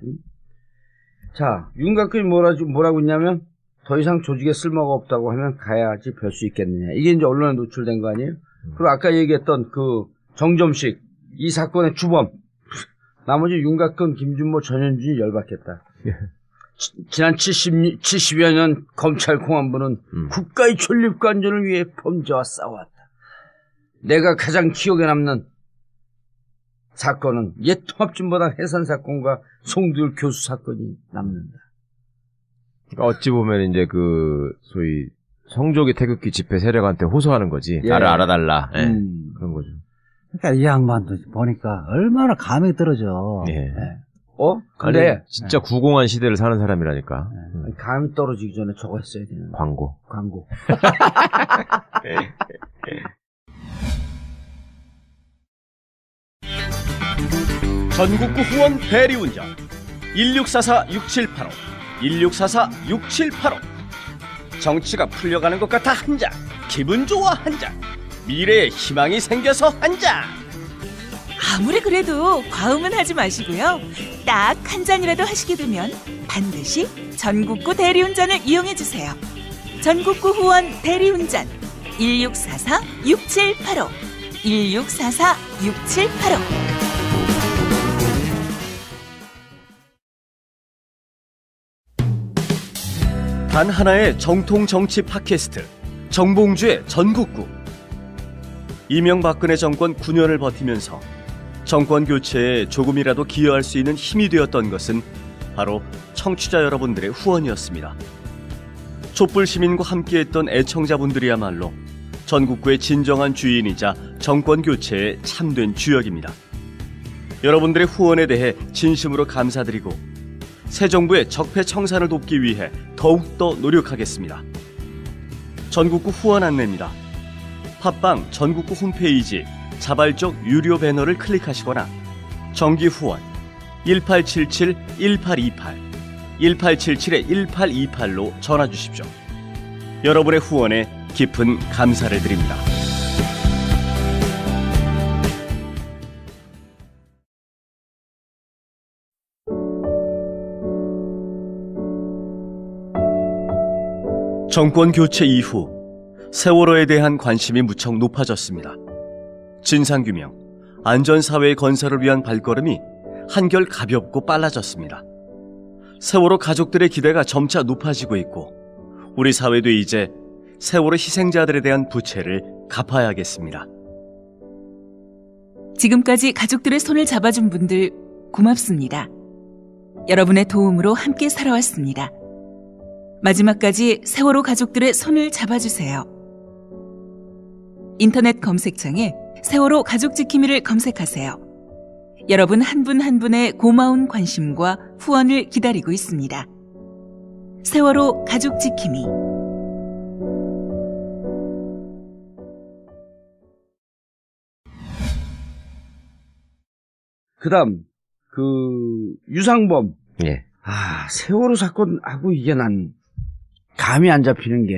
자, 윤곽근이 뭐라고 했냐면, 더 이상 조직에 쓸모가 없다고 하면 가야지 별 수 있겠느냐. 이게 이제 언론에 노출된 거 아니에요? 그리고 아까 얘기했던 그 정점식, 이 사건의 주범. 나머지 윤곽근, 김준모, 전현준이 열받겠다. 지난 70여 년 검찰 공안부는 국가의 존립관전을 위해 범죄와 싸웠다. 내가 가장 기억에 남는 사건은 옛 통합진보당 해산 사건과 송두율 교수 사건이 남는다. 그러니까 어찌 보면 이제 그 소위 성조기 태극기 집회 세력한테 호소하는 거지. 예. 나를 알아달라. 예. 그런 거죠. 그러니까 이 양반도 보니까 얼마나 감이 떨어져. 예. 근데 아니, 진짜 구공한 시대를 사는 사람이라니까. 감이 떨어지기 전에 저거 했어야 되는 광고. 전국구 후원 대리운전 1644-6785 1644-6785 정치가 풀려가는 것 같아 한장, 기분 좋아 한장, 미래에 희망이 생겨서 한장. 아무리 그래도 과음은 하지 마시고요. 딱 한 잔이라도 하시게 되면 반드시 전국구 대리운전을 이용해주세요. 전국구 후원 대리운전 1644-6785 1644-6785 단 하나의 정통 정치 팟캐스트 정봉주의 전국구. 이명박근혜 정권 9년을 버티면서 정권 교체에 조금이라도 기여할 수 있는 힘이 되었던 것은 바로 청취자 여러분들의 후원이었습니다. 촛불 시민과 함께했던 애청자분들이야말로 전국구의 진정한 주인이자 정권 교체의 참된 주역입니다. 여러분들의 후원에 대해 진심으로 감사드리고 새 정부의 적폐 청산을 돕기 위해 더욱더 노력하겠습니다. 전국구 후원 안내입니다. 팟빵 전국구 홈페이지 자발적 유료 배너를 클릭하시거나 정기 후원 1877-1828 1877-1828로 전화 주십시오. 여러분의 후원에 깊은 감사를 드립니다. 정권 교체 이후 세월호에 대한 관심이 무척 높아졌습니다. 진상규명, 안전사회의 건설을 위한 발걸음이 한결 가볍고 빨라졌습니다. 세월호 가족들의 기대가 점차 높아지고 있고 우리 사회도 이제 세월호 희생자들에 대한 부채를 갚아야겠습니다. 지금까지 가족들의 손을 잡아준 분들 고맙습니다. 여러분의 도움으로 함께 살아왔습니다. 마지막까지 세월호 가족들의 손을 잡아주세요. 인터넷 검색창에 세월호 가족지킴이를 검색하세요. 여러분 한 분 한 분의 고마운 관심과 후원을 기다리고 있습니다. 세월호 가족지킴이. 그다음 유상범. 예. 세월호 사건하고 이게 난 감이 안 잡히는 게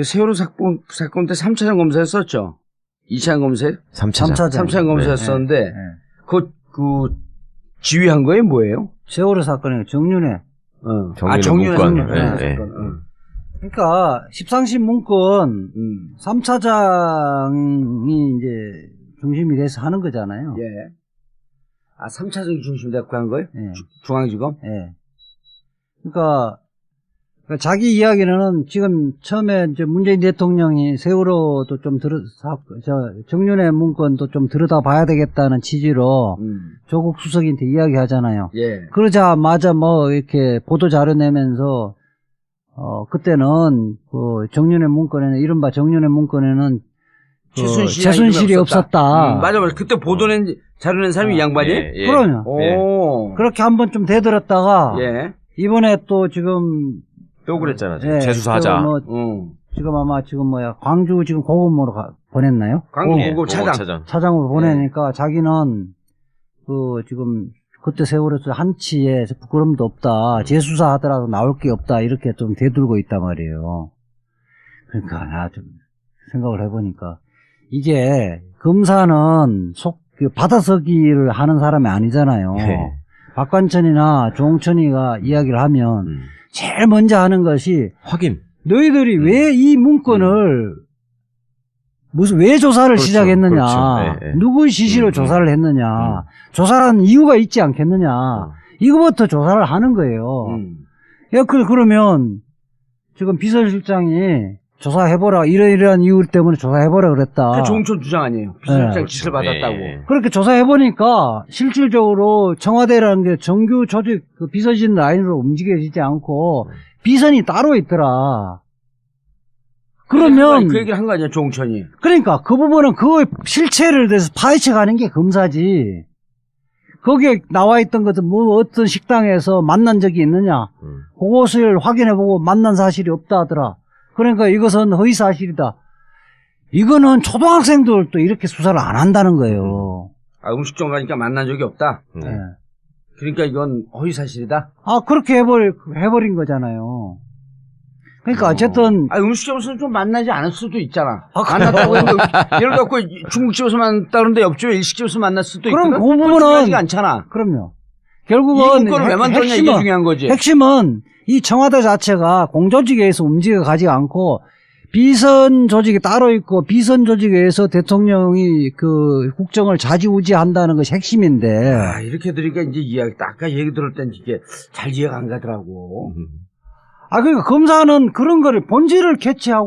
세월호 사건 때 3차장 검사했었죠. 2차장 검사? 3차장 검사했었는데 네. 그 지휘한 거에 뭐예요? 세월호 사건에 정윤회. 정윤회 사건. 네. 그러니까 십상시 문건 3차장이 이제 중심이 돼서 하는 거잖아요. 예. 3차장이 중심이 됐고 한 거예요? 예. 중앙지검? 예. 그러니까 자기 이야기는 지금 처음에 이제 문재인 대통령이 세월호도 좀 정윤회 문건도 좀 들여다봐야 되겠다는 취지로 조국 수석한테 이야기하잖아요. 예. 그러자마자 뭐 이렇게 보도 자료 내면서 그때는 그 정윤회 문건에는 이른바 정윤회 문건에는 최순실이 없었다. 맞아. 그때 보도낸 자료 낸 사람이 이 양반이에요? 예. 그러냐. 오. 그렇게 한번 좀 대들었다가 예. 이번에 또 지금 또 그랬잖아. 예, 재수사하자. 지금 아마 지금 광주 지금 고검으로 보냈나요? 광주 고검 차장으로 보내니까 자기는 지금 그때 세월에서 한치에 부끄럼도 없다. 재수사하더라도 나올 게 없다. 이렇게 좀 대들고 있단 말이에요. 그러니까 나 좀 생각을 해보니까 이게 검사는 받아서기를 하는 사람이 아니잖아요. 네. 박관천이나 조홍천이가 이야기를 하면 제일 먼저 하는 것이 확인. 너희들이 왜 이 문건을 왜 조사를 시작했느냐, 그렇죠. 네. 누구의 지시로 조사를 했느냐, 조사하는 이유가 있지 않겠느냐, 이거부터 조사를 하는 거예요. 그러면 지금 비서실장이 조사해보라, 이러이러한 이유 때문에 조사해보라 그랬다. 그 조홍천 주장 아니에요. 비서실장 지시를 받았다고. 그렇게 조사해보니까 실질적으로 청와대라는 게 정규 조직 비서진 라인으로 움직여지지 않고 비선이 따로 있더라. 그러면 그 얘기를 한 거 아니야, 조홍천이. 그러니까 그 부분은 그 실체를 대해서 파헤쳐가는 게 검사지. 거기에 나와 있던 것은 뭐 어떤 식당에서 만난 적이 있느냐, 그것을 확인해보고 만난 사실이 없다 하더라. 그러니까 이것은 허위사실이다. 이거는 초등학생들도 이렇게 수사를 안 한다는 거예요. 음식점 가니까 만난 적이 없다? 네. 그러니까 이건 허위사실이다? 그렇게 해버린 거잖아요. 그러니까 어쨌든. 음식점에서는 좀 만나지 않을 수도 있잖아. 만났다고 했는데, 예를 들어 중국집에서 만났다 그러는데 옆집에 일식집에서 만났을 수도 있고. 그럼 그 부분은. 중요하지가 않잖아. 그럼요. 결국은. 이걸 왜 만들었냐 이게 중요한 거지. 핵심은 이 청와대 자체가 공조직에 의해서 움직여가지 않고 비선 조직이 따로 있고 비선 조직에 의해서 대통령이 국정을 좌지우지한다는 것이 핵심인데. 이렇게 들으니까 이제 아까 얘기 들을 땐 이게 잘 이해가 안 가더라고. 그러니까 검사는 그런 거를 본질을 캐치해야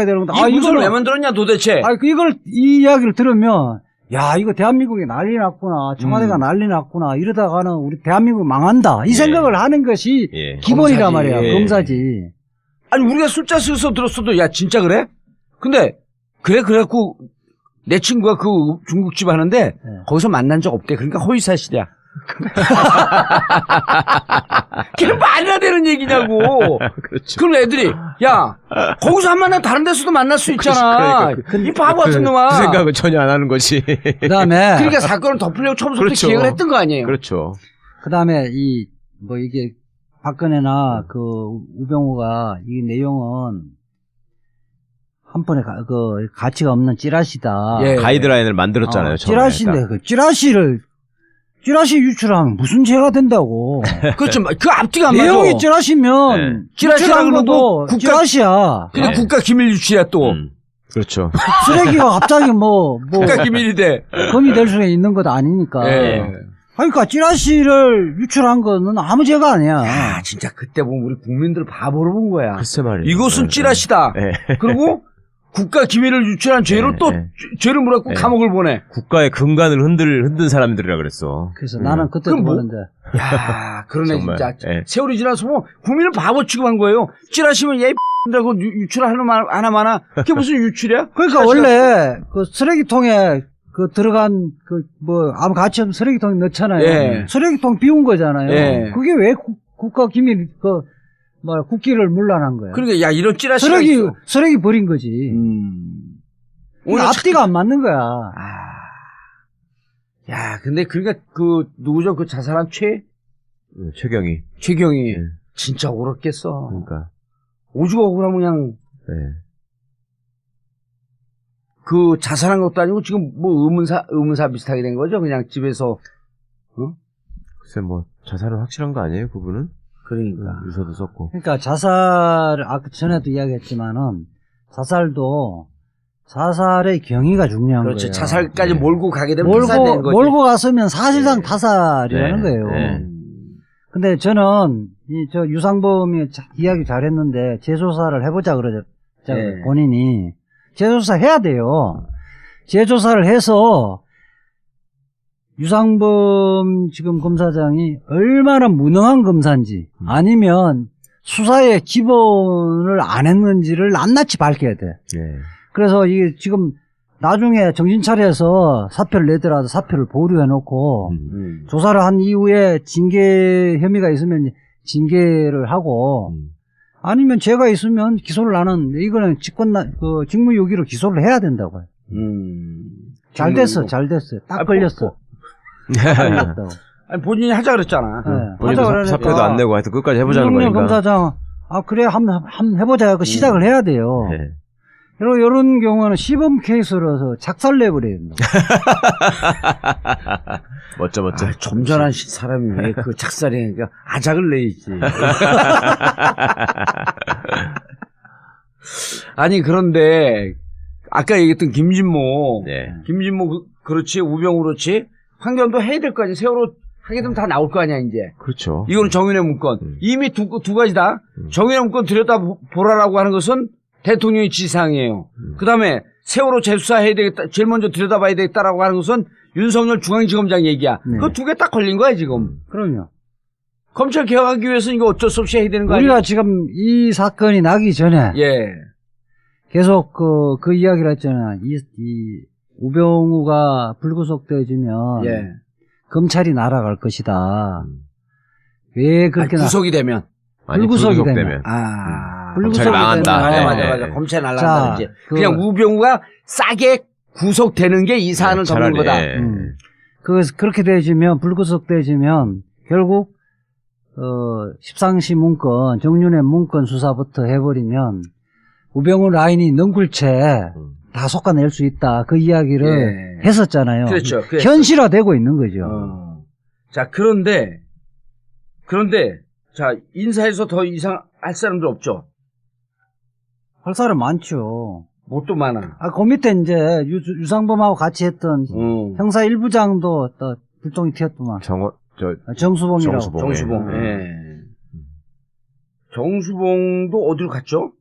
되는 건데. 이걸 왜 만들었냐 도대체. 이 이야기를 들으면 야, 이거 대한민국이 난리 났구나. 청와대가 난리 났구나. 이러다가는 우리 대한민국이 망한다. 이 생각을 하는 것이 기본이란 말이야. 검사지. 아니, 우리가 숫자 쓰여서 들었어도, 야, 진짜 그래? 근데, 그래갖고, 내 친구가 그 중국집 하는데, 거기서 만난 적 없대. 그러니까 허위사실이야. 그게 말이나 되는 얘기냐고. 그렇죠. 그럼 애들이, 야, 거기서 한 만나 다른 데서도 만날 수 있잖아. 이 바보 같은 놈아. 그 생각을 전혀 안 하는 거지. 그다음에. 그러니까 사건을 덮으려고 처음부터 그렇죠. 기획을 했던 거 아니에요. 그렇죠. 그다음에 이게 박근혜나 우병우가 이 내용은 한 번에 가치가 없는 찌라시다. 가이드라인을 만들었잖아요. 찌라시인데 찌라시 유출하면 무슨 죄가 된다고. 그렇죠. 그 앞뒤가 안 맞아. 내용이 찌라시면 찌라시라는 것도 찌라시야. 근데 국가 기밀 유출이야 또. 그렇죠. 쓰레기가 갑자기 국가 기밀이 돼. 검이 될 수 있는 것도 아니니까. 그러니까 찌라시를 유출한 거는 아무 죄가 아니야. 야, 진짜 그때 보면 우리 국민들 바보로 본 거야. 글쎄 말이에요. 이것은 찌라시다. 그리고 국가 기밀을 유출한 죄로 또 죄를 물었고 감옥을 보내. 국가의 근간을 흔든 사람들이라 그랬어. 그래서 나는 그때도 보는데. 야, 그러네 정말. 진짜. 세월이 지나서 뭐 국민을 바보 취급한 거예요. 찌라시면 얘 X라고 유출하는 하나마나 그게 무슨 유출이야? 그러니까 원래 그 쓰레기통에 그 들어간 그 뭐 아무 가치 없는 쓰레기통에 넣잖아요. 예. 쓰레기통 비운 거잖아요. 예. 그게 왜 국가 기밀 국기를 문란한 거야. 그러니까 야 이런 찌라시가 있어. 쓰레기 버린 거지. 오늘 앞뒤가 안 맞는 거야. 야, 근데 그러니까 그 누구죠? 그 자살한 최경이. 최경이 진짜 울었겠어. 그러니까. 오죽 억울하면 그냥 그 자살한 것도 아니고 지금 뭐 의문사 비슷하게 된 거죠? 그냥 집에서 글쎄 뭐 자살은 확실한 거 아니에요, 그분은? 그러니까 유서도 썼고. 그러니까 아까 전에도 이야기했지만은 자살의 경위가 중요한 그렇죠. 거예요. 자살까지 몰고 가게 되면 타살되는 거지. 몰고 갔으면 사실상 타살이라는 거예요. 근데 저는 저 유상범이 이야기 잘했는데 재조사를 해보자 그러잖아요. 본인이 재조사 해야 돼요. 재조사를 해서 유상범 지금 검사장이 얼마나 무능한 검사인지 아니면 수사의 기본을 안 했는지를 낱낱이 밝혀야 돼. 그래서 이게 지금 나중에 정신 차려서 사표를 내더라도 사표를 보류해놓고 조사를 한 이후에 징계 혐의가 있으면 징계를 하고 아니면 죄가 있으면 기소를 하는 이거는 직무유기로 기소를 해야 된다고요. 잘 됐어요. 딱 걸렸어. 걸렸다고. 아니 본인이 하자 그랬잖아. 본인도 사표도 안 내고 하여튼 끝까지 해보자는 거니까. 검사장 그래 한번 해보자. 그 시작을 해야 돼요. 이런 경우는 시범 케이스로서 작살내버려야 된다. 멋져. 점잖은 사람이 왜 그 작살이니까 아작을 내야지. 아니 그런데 아까 얘기했던 김진모 그렇지 우병우 그렇지 황교안도 해야 될 거 아니야. 세월호 하게 되면 다 나올 거 아니야 이제. 그렇죠. 이거는 정윤회 문건 이미 두 가지다. 정윤회 문건 들여다보라라고 하는 것은 대통령의 지상이에요. 그 다음에 세월호 재수사해야 되겠다. 제일 먼저 들여다봐야 되겠다라고 하는 것은 윤석열 중앙지검장 얘기야. 그 두 개 딱 걸린 거야 지금. 그럼요. 검찰 개혁하기 위해서는 이거 어쩔 수 없이 해야 되는 거 아니야? 우리가 지금 이 사건이 나기 전에 계속 그 이야기를 했잖아. 이 우병우가 불구속되어지면 검찰이 날아갈 것이다. 왜 그렇게 구속이 되면? 불구속이 되면. 검찰이 망한다. 맞아. 검찰이 날아간다든지. 그냥 우병우가 싸게 구속되는 게 이 사안을 덮는 거다. 그렇게 되어지면 불구속되어지면 결국 십상시 문건 정윤회 문건 수사부터 해버리면 우병우 라인이 능굴채 다 솎아낼 수 있다. 그 이야기를 했었잖아요. 그렇죠. 현실화되고 있는 거죠. 자, 그런데 자 인사해서 더 이상 할 사람들 없죠? 할 사람 많죠. 뭣도 많아. 그 밑에 이제 유상범하고 같이 했던 형사 1부장도 또 불똥이 튀었더만. 정수봉이라고. 정수봉. 정수봉도 어디로 갔죠?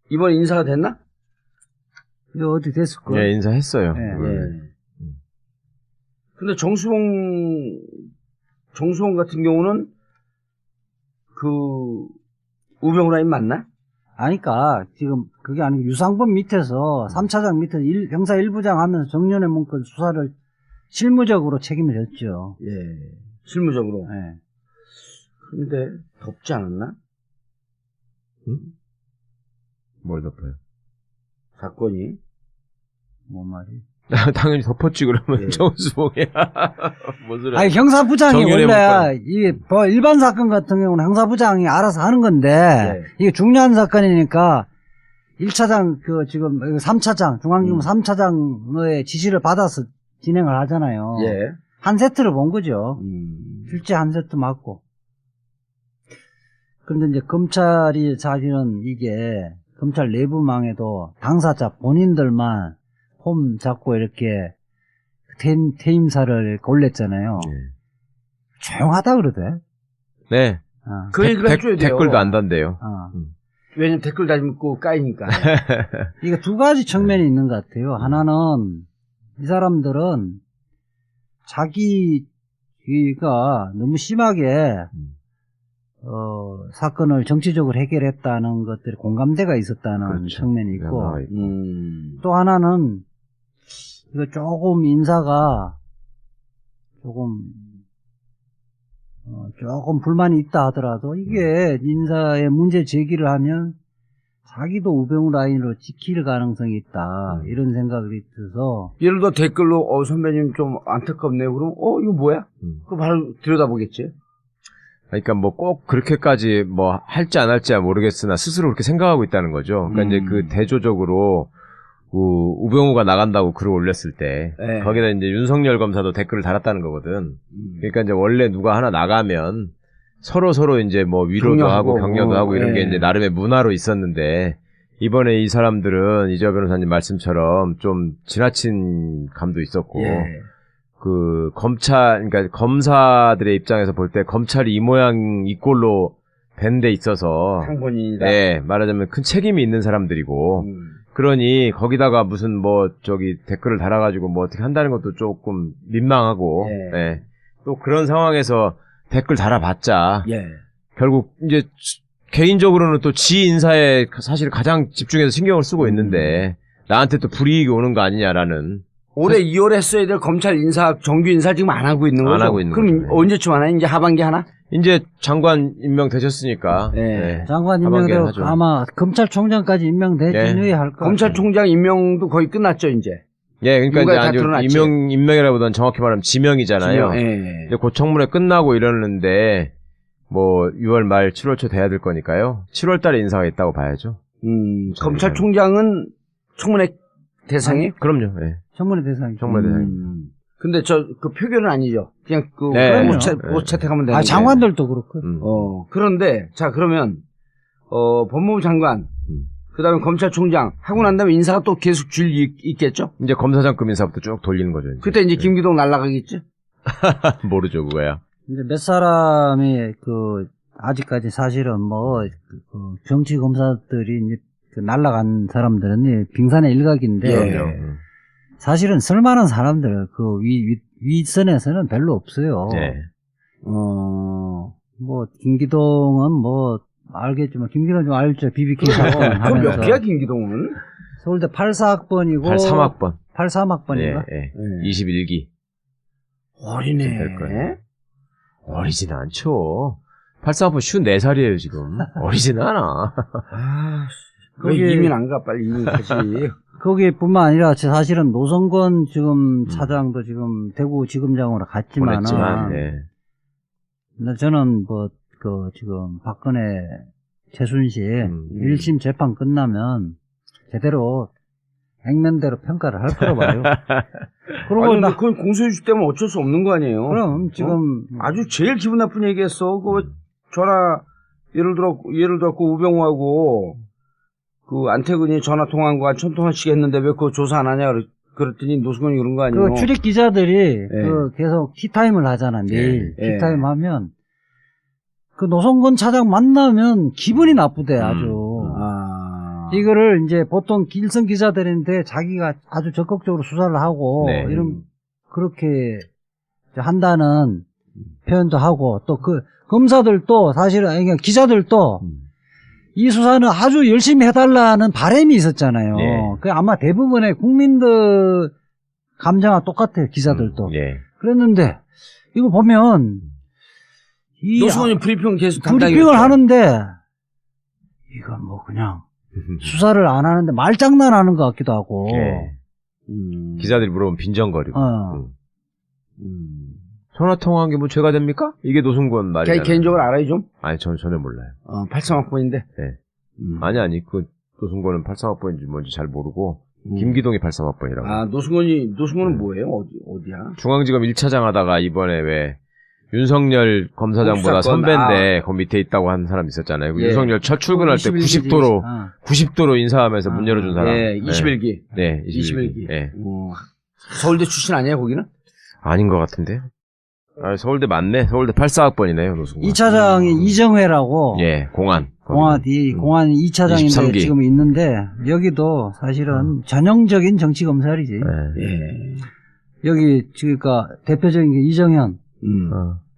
이번에 인사가 됐나? 이거 어디 됐을 거예요? 인사했어요. 근데 정수봉 같은 경우는 그 우병우 라인 맞나? 아니까 지금 그게 아니고 유상범 밑에서 3차장 밑에서 형사 1부장 하면서 정윤회 문건 수사를 실무적으로 책임을 졌죠. 실무적으로. 근데 덮지 않았나? 뭘 덮어요? 사건이. 뭔 말이? 당연히 덮었지 그러면 정수봉이야. 뭔 소리야? 아니 형사부장이 원래 이게 뭐 일반 사건 같은 경우는 형사부장이 알아서 하는 건데 이게 중요한 사건이니까 1차장 지금 3차장 중앙지검 3차장의 지시를 받아서 진행을 하잖아요. 한 세트를 본 거죠. 실제 한 세트 맞고. 그런데 이제 검찰이 사실은 이게 검찰 내부망에도 당사자 본인들만 폼 잡고 이렇게 퇴임사를 올렸잖아요. 조용하다 그러대. 네. 그 얘기를 해줘야 돼요. 댓글도 안 단대요. 왜냐면 댓글 달고 까이니까. 이게 두 가지 측면이 있는 것 같아요. 하나는 이 사람들은 자기가 너무 심하게 사건을 정치적으로 해결했다는 것들이 공감대가 있었다는 그렇죠. 측면이 있고, 음. 또 하나는 이거 조금 인사가 조금 불만이 있다 하더라도 이게 인사에 문제 제기를 하면 자기도 우병우 라인으로 찍힐 가능성이 있다, 이런 생각이 들어서. 예를 들어 댓글로 선배님 좀 안타깝네요. 그럼 이거 뭐야? 그럼 바로 들여다보겠지. 그러니까 뭐 꼭 그렇게까지 뭐 할지 안 할지야 모르겠으나 스스로 그렇게 생각하고 있다는 거죠. 그러니까 이제 그 대조적으로 우병우가 나간다고 글을 올렸을 때 네. 거기다 이제 윤석열 검사도 댓글을 달았다는 거거든. 그러니까 이제 원래 누가 하나 나가면 서로 이제 뭐 위로도 격려하고, 하고 격려도 하고 이런 게 네. 이제 나름의 문화로 있었는데, 이번에 이 사람들은 이재호 변호사님 말씀처럼 좀 지나친 감도 있었고, 예. 그 그러니까 검사들의 입장에서 볼 때 검찰이 이 모양 이 꼴로 된 데 있어서 상본인이다. 네, 말하자면 큰 책임이 있는 사람들이고, 그러니 거기다가 무슨 뭐 저기 댓글을 달아가지고 뭐 어떻게 한다는 것도 조금 민망하고, 예. 네. 또 그런 상황에서 댓글 달아봤자 예. 결국 이제 개인적으로는 또 지 인사에 사실 가장 집중해서 신경을 쓰고 있는데 나한테 또 불이익이 오는 거 아니냐라는. 올해 2월에 했어야 될 검찰 정규 인사 지금 안 하고 있는 거죠? 안 하고 있는 그럼 거죠. 언제쯤 하나? 이제 하반기 하나? 이제 장관 임명되셨으니까. 네. 장관 하반기에 임명되고 하죠. 아마 검찰총장까지 임명되지 네. 할 거예요. 검찰총장 임명도 거의 끝났죠, 이제. 예, 그러니까 누가 이제 다 아주 드러났지. 임명이라보다는 정확히 말하면 지명이잖아요. 예. 이제 곧 청문회 끝나고 이러는데 뭐 6월 말 7월 초 돼야 될 거니까요. 7월 달에 인사가 있다고 봐야죠. 검찰총장은 청문회 대상이? 그럼요. 예. 청문회 대상이죠. 청문회 대상입니다. 근데 그 표결은 아니죠. 그냥 네. 못 채택하면 되는. 장관들도 그렇고. 그런데 자 그러면 법무부 장관, 그다음에 검찰총장 하고 난 다음에 인사가 또 계속 있겠죠? 이제 검사장급 인사부터 쭉 돌리는 거죠. 이제. 그때 이제 김기동 날라가겠지? 모르죠, 그거야. 이제 몇 사람이 아직까지 사실은 정치 검사들이 이제 날라간 사람들은 빙산의 일각인데, 예. 사실은 쓸만한 사람들 윗선에서는 별로 없어요. 네. 김기동은 알겠지만, 김기동 좀 알죠. BBK 사건 그럼 하면서. 몇 개야 김기동은? 서울대 84학번이고 83학번. 83학번인가? 예. 21기. 어리네. 될 거예요. 어리진 않죠. 83학번 54살이에요, 지금. 어리진 않아. 왜 이민 안 가? 빨리 이민 가지. 거기뿐만 아니라 사실은 노성권 지금 차장도 지금 대구지검장으로 갔지만은, 보냈지만, 네. 저는 지금 박근혜 최순실 1심 재판 끝나면 제대로 액면대로 평가를 할 거라고 봐요. 그리고 그건 공소유지 때문에 어쩔 수 없는 거 아니에요? 그럼 지금 아주 제일 기분 나쁜 얘기했어. 전화 예를 들어 우병우하고 안태근이 전화 통화한 거 한 1000통화씩 했는데 왜 그거 조사 안 하냐 그랬더니 노승건이 그런 거 아니에요? 출입 기자들이 계속 티타임을 하잖아. 매일 티타임 하면 노성건 차장 만나면 기분이 나쁘대 아주. 이거를 이제 보통 길성 기자들인데 자기가 아주 적극적으로 수사를 하고 그렇게 한다는 표현도 하고, 또 검사들도 사실은 기자들도 이 수사는 아주 열심히 해달라는 바람이 있었잖아요. 그 아마 대부분의 국민들 감정과 똑같아요. 기자들도. 그랬는데 이거 보면 노승건이 브리핑을 계속 브리핑을 하는데 이건 그냥 수사를 안 하는데 말장난하는 것 같기도 하고. 기자들이 물어보면 빈정거리고. 전화 통화한 게 죄가 됩니까? 이게 노승건 말이에요. 개인적으로 알아요 좀? 아니 전혀 몰라요. 83학번인데. 네. 아니 노승건은 83학번인지 뭔지 잘 모르고 김기동이 83학번이라고. 노승건은 뭐예요? 어디야? 중앙지검 1차장 하다가 이번에 왜 윤석열 검사장보다 선배인데 거기 밑에 있다고 한 사람 있었잖아요. 윤석열 첫 출근할 때 90도로 인사하면서 문 열어준 사람. 21기. 네, 21기. 네. 서울대 출신 아니에요, 거기는? 아닌 것 같은데. 아, 서울대 맞네. 서울대 84학번이네요. 노승관. 2차장이 이정회라고. 예, 공안. 공안 2차장인데 23기. 지금 있는데 여기도 사실은 전형적인 정치 검찰이지. 예. 여기 그러니까 대표적인 게 이정현.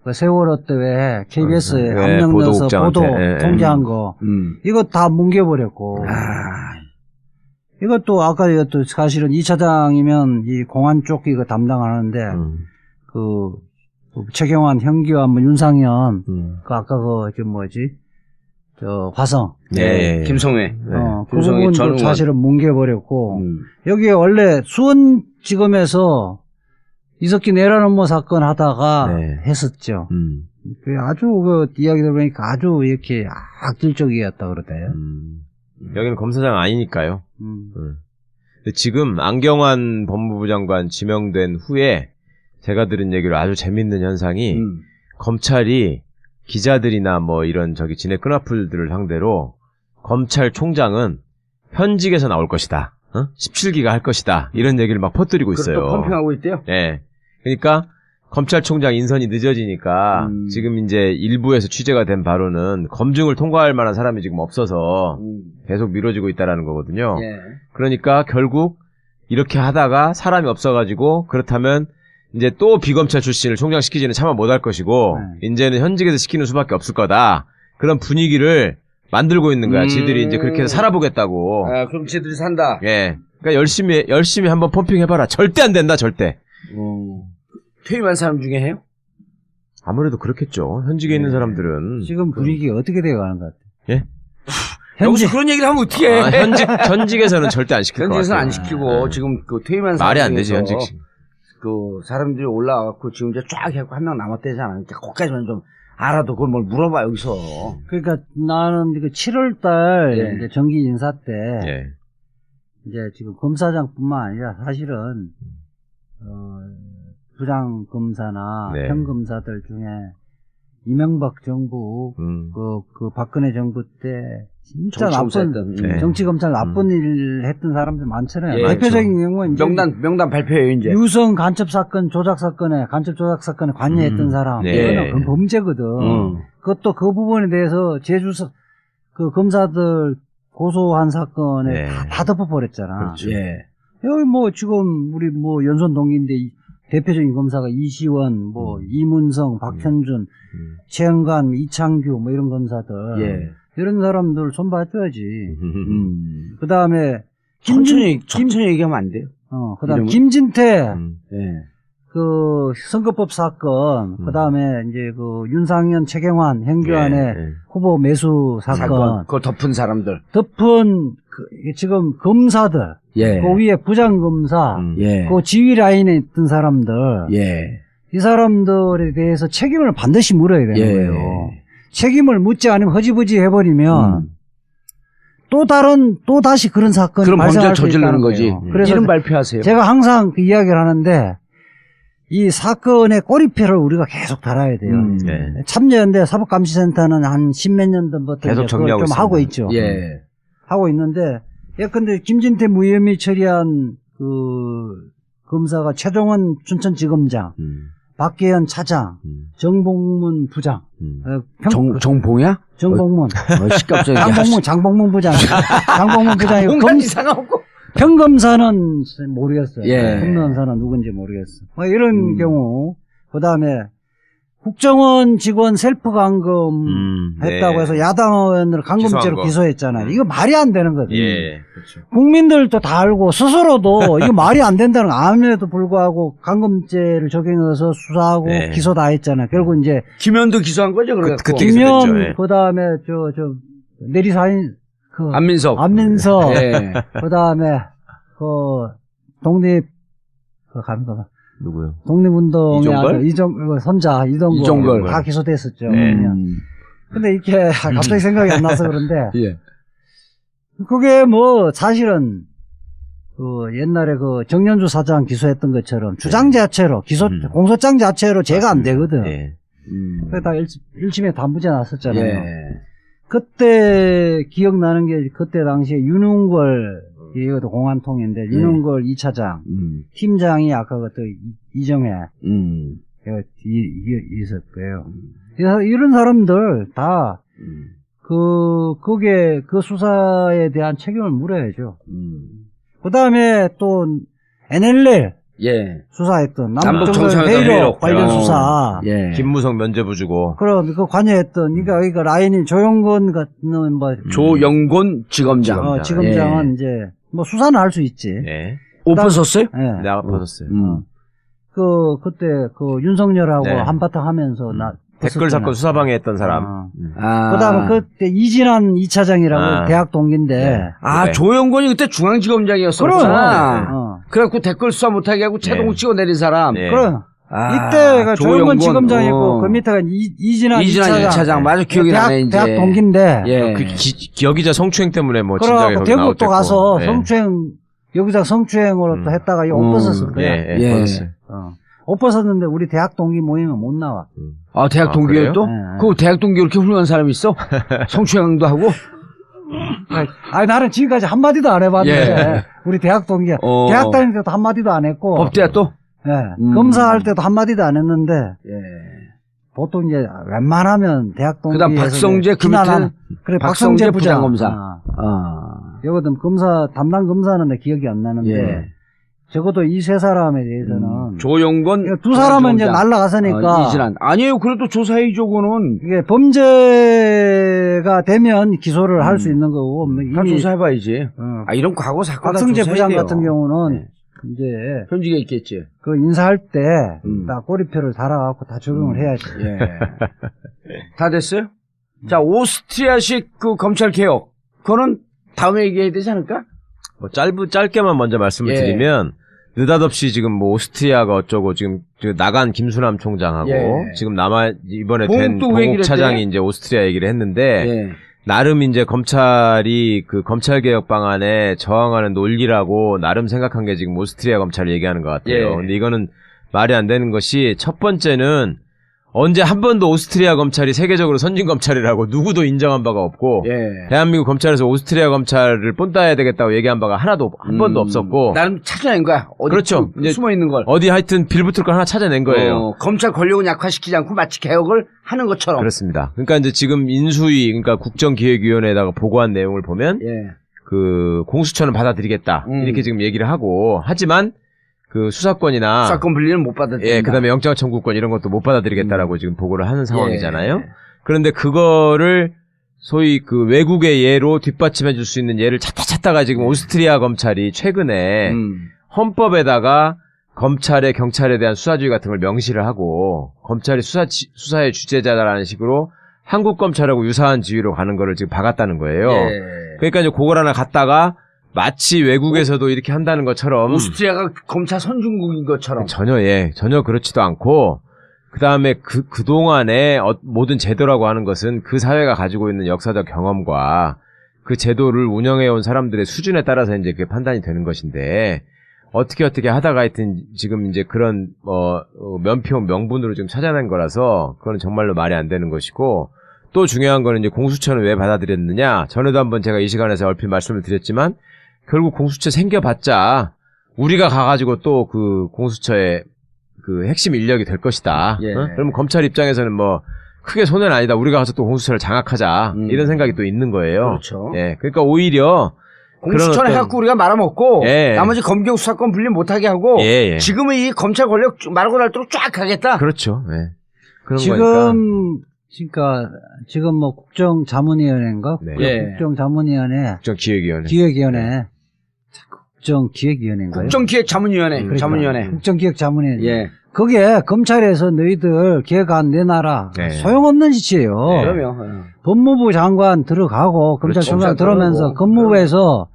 그 세월호 때 왜 KBS에 압력 넣어서 보도 통제한 거. 이거 다 뭉개버렸고. 이것도 아까 이것도 사실은 2차장이면 이 공안 쪽 이거 담당하는데 그 최경환, 현기환, 뭐 윤상현, 그 아까 저 화성, 김성회, 그 부분도 사실은 뭉개버렸고 여기에 원래 수원지검에서 이석기 내란 업무 사건 하다가 했었죠. 아주 그 이야기 들어보니까 아주 이렇게 악질적이었다 그러대요. 여기는 검사장 아니니까요. 근데 지금 안경환 법무부 장관 지명된 후에 제가 들은 얘기로 아주 재밌는 현상이 검찰이 기자들이나 뭐 이런 진해 끈앞풀들을 상대로 검찰총장은 현직에서 나올 것이다. 17기가 할 것이다. 이런 얘기를 막 퍼뜨리고 있어요. 그것도 펌핑하고 있대요. 예. 그러니까 검찰총장 인선이 늦어지니까 지금 이제 일부에서 취재가 된 바로는 검증을 통과할 만한 사람이 지금 없어서 계속 미뤄지고 있다라는 거거든요. 그러니까 결국 이렇게 하다가 사람이 없어가지고 그렇다면 이제 또 비검찰 출신을 총장 시키지는 차마 못할 것이고 이제는 현직에서 시키는 수밖에 없을 거다. 그런 분위기를 만들고 있는 거야. 지들이 이제 그렇게 해서 살아보겠다고. 아, 그럼 지들이 산다. 예. 그러니까 열심히 한번 펌핑해봐라. 절대 안 된다. 절대. 퇴임한 사람 중에 해요? 아무래도 그렇겠죠. 현직에 있는 사람들은. 지금 분위기가 어떻게 돼가는 것 같아요? 예? 여기서 그런 얘기를 하면 어떻게 해? 현직에서는 절대 안 시킬 것 같아요. 현직에서는 안 시키고 지금 그 퇴임한 사람 말이 안 되지, 현직. 그 사람들이 올라와갖고 지금 이제 쫙 해갖고 한 명 남았대잖아. 그러니까 거기까지만 좀 알아도 그걸 뭘 물어봐 여기서. 그러니까 나는 그 7월달 이제 정기 인사 때 이제 지금 검사장뿐만 아니라 사실은 부장 검사나 평검사들 중에 이명박 정부 그 박근혜 정부 때 진짜 나쁜 정치 검찰 나쁜 일 했던 사람들 많잖아요. 대표적인 경우는 이제 명단 발표해요 이제. 유성 간첩 사건 조작 사건에 관여했던 사람 이거는 범죄거든. 그것도 그 부분에 대해서 제주서 그 검사들 고소한 사건에 다 덮어버렸잖아. 그렇죠. 여기 뭐 지금 우리 뭐 연선 동기인데 대표적인 검사가 이시원, 뭐 이문성, 박현준, 최영관, 이창규 뭐 이런 검사들 이런 사람들 손봐줘야지. 그 다음에 천천히 얘기하면 안 돼요. 그다음 김진태 그 선거법 사건, 그 다음에 이제 그 윤상현, 최경환, 현기환의 후보 매수 사건, 그걸 덮은 사람들, 지금 검사들, 그 위에 부장검사, 그 지휘 라인에 있던 사람들, 이 사람들에 대해서 책임을 반드시 물어야 되는 거예요. 책임을 묻지 않으면 허지부지 해버리면 또 다시 그런 사건이 그런 발생할 범죄를 수 저지르는 있다는 거지. 거예요. 그래서 이름 발표하세요. 제가 항상 그 이야기를 하는데 이 사건의 꼬리표를 우리가 계속 달아야 돼요. 참여연대 사법감시센터는 한 십몇 년 전부터 계속 정리하고 좀 하고 있죠. 하고 있는데 예컨대 김진태 무혐의 처리한 그 검사가 최종원 춘천지검장, 박계현 차장, 정봉문 부장, 정봉이야? 정봉문, 시끄럽죠. 장봉문 부장, 장봉문 부장이 이상하고. 평검사는 모르겠어요. 평검사는 누군지 모르겠어. 뭐 이런 경우, 그 다음에 국정원 직원 셀프 감금 했다고 해서 야당 의원을 감금죄로 기소했잖아요. 이거 말이 안 되는 거거든요. 그렇죠. 국민들도 다 알고 스스로도 이거 말이 안 된다는 거 암에도 불구하고 감금죄를 적용해서 수사하고 기소 다 했잖아요. 결국 이제 김현도 기소한 거죠, 그래갖고. 김현, 그 다음에 내리사인 안민석, 그 다음에 독립 누구요? 독립운동의 아들 선자 이동걸 다 기소됐었죠. 근데 이렇게 갑자기 생각이 안 나서 그런데 그게 뭐 사실은 그 옛날에 그 정년주 사장 기소했던 것처럼 주장 자체로 공소장 자체로 죄가 안 되거든. 그게 다 1심에 단부제 났었잖아요. 그때 기억나는 게 그때 당시에 윤웅걸 이것도 공안통인데 윤웅걸 2차장 팀장이 아까 그때 이정회 이게 있을 거예요. 그래서 이런 사람들 다 거기에 그 수사에 대한 책임을 물어야죠. 그 다음에 또 NLL 예. 수사했던 남북 남북정상 정상회담 회의록 회의록. 관련 수사. 예. 김무성 면죄부 주고. 그럼 그 관여했던 그러니까 라인이 조영건 같은 뭐 조영곤 지검장. 지검장은 이제 뭐 수사는 할 수 있지. 예. 오픈 썼어요? 예. 내가 벗었어요. 그때 윤석열하고 네. 한바탕 하면서 댓글 사건 수사방에 했던 사람. 그다음에 그때 이진환 2차장이라고 대학 동기인데. 네. 아, 조영곤이 그때 중앙지검장이었었구나. 그래갖고 댓글 수사 못하게 하고 채동 찍어 내린 사람. 네. 그럼 아, 이때가 조영건 지검장이고 그 밑에가 이진환 2차장. 맞아, 기억이 나네, 이제. 대학 동기인데. 예. 그 기여기자 성추행 때문에 뭐 진작에 그래갖고 거기 대구 나왔댔고. 또 가서 예. 여기서 성추행으로 또 했다가 옷 벗었을 거야. 예, 예. 벗었어요. 옷 벗었는데 우리 대학 동기 모임은 못 나와. 아, 대학 동기예요 그래요? 또? 네. 그 대학 동기 이렇게 훌륭한 사람이 있어? 성추행도 하고? 아니 나는 지금까지 한마디도 안 해봤는데 예. 우리 대학 동기 대학 다닐 때도 한마디도 안 했고 법대야 또? 예. 검사할 때도 한마디도 안 했는데 예. 보통 이제 웬만하면 대학 동기 그다음 박성재 그 밑에 그래 박성재 부장검사. 여거든 검사 담당 검사는 내 기억이 안 나는데 예. 적어도 이 세 사람에 대해서는 조영건 두 사람은 이제 날라갔으니까 이진환. 아니에요. 그래도 조사해줘 그거는. 이게 범죄가 되면 기소를 할 수 있는 거고 다 이미 조사해봐야지. 아, 이런 과거 사건 박성재 부장 같은 경우는 이제 현직에 있겠지. 그 인사할 때 다 꼬리표를 달아갖고 다 적용을 해야지. 예. 다 됐어요? 자, 오스트리아식 그 검찰 개혁. 그거는 다음에 얘기해야 되지 않을까? 뭐 짧게만 먼저 말씀을 드리면 느닷없이 지금 뭐 오스트리아가 어쩌고 지금 나간 김수남 총장하고 지금 이번에 된 봉욱 차장이 이제 오스트리아 얘기를 했는데 나름 이제 검찰이 그 검찰개혁 방안에 저항하는 논리라고 나름 생각한 게 지금 오스트리아 검찰을 얘기하는 것 같아요. 근데 이거는 말이 안 되는 것이 첫 번째는 언제 한 번도 오스트리아 검찰이 세계적으로 선진 검찰이라고 누구도 인정한 바가 없고 대한민국 검찰에서 오스트리아 검찰을 본따야 되겠다고 얘기한 바가 한 번도 없었고 나름 찾아낸 거야. 어디 그렇죠. 숨어 있는 걸. 어디 하여튼 빌붙을 걸 하나 찾아낸 거예요. 검찰 권력은 약화시키지 않고 마치 개혁을 하는 것처럼. 그렇습니다. 그러니까 이제 지금 인수위 그러니까 국정기획위원회에다가 보고한 내용을 보면 그 공수처는 받아들이겠다 이렇게 지금 얘기를 하고 하지만 그 수사권이나 수사권 분리는 못 받아들인다. 그다음에 영장 청구권 이런 것도 못 받아들이겠다라고 지금 보고를 하는 상황이잖아요. 그런데 그거를 소위 그 외국의 예로 뒷받침해 줄 수 있는 예를 찾다가 지금 오스트리아 검찰이 최근에 헌법에다가 검찰의 경찰에 대한 수사주의 같은 걸 명시를 하고 검찰이 수사의 주체자라는 식으로 한국 검찰하고 유사한 지위로 가는 거를 지금 박았다는 거예요. 그러니까 이제 그걸 하나 갖다가 마치 외국에서도 이렇게 한다는 것처럼 오스트리아가 검찰 선진국인 것처럼 전혀 그렇지도 않고 그다음에 그동안에 모든 제도라고 하는 것은 그 사회가 가지고 있는 역사적 경험과 그 제도를 운영해 온 사람들의 수준에 따라서 이제 그게 판단이 되는 것인데 어떻게 하다가 하여튼 지금 이제 그런 명분으로 지금 찾아낸 거라서 그거는 정말로 말이 안 되는 것이고 또 중요한 거는 이제 공수처는 왜 받아들였느냐 전에도 한번 제가 이 시간에서 얼핏 말씀을 드렸지만 결국 공수처 생겨봤자 우리가 가가지고 또 그 공수처의 그 핵심 인력이 될 것이다. 그러면 검찰 입장에서는 뭐 크게 손해는 아니다. 우리가 가서 또 공수처를 장악하자 이런 생각이 또 있는 거예요. 그렇죠. 그러니까 오히려 공수처를 해갖고 우리가 말아먹고 나머지 검경 수사권 분리 못하게 하고 지금은 이 검찰 권력 말고 날도록 쫙 가겠다. 그렇죠. 그런 지금 그러니까 지금 뭐 국정자문위원회인가? 국정자문위원회, 국정기획위원회, 국정기획위원회인가요? 국정기획자문위원회, 자문위원회. 국정기획자문위원회. 거기에 검찰에서 너희들 기획안 내놔라. 소용없는 짓이에요. 그러면 법무부 장관 들어가고 검찰총장 들어오면서 법무부에서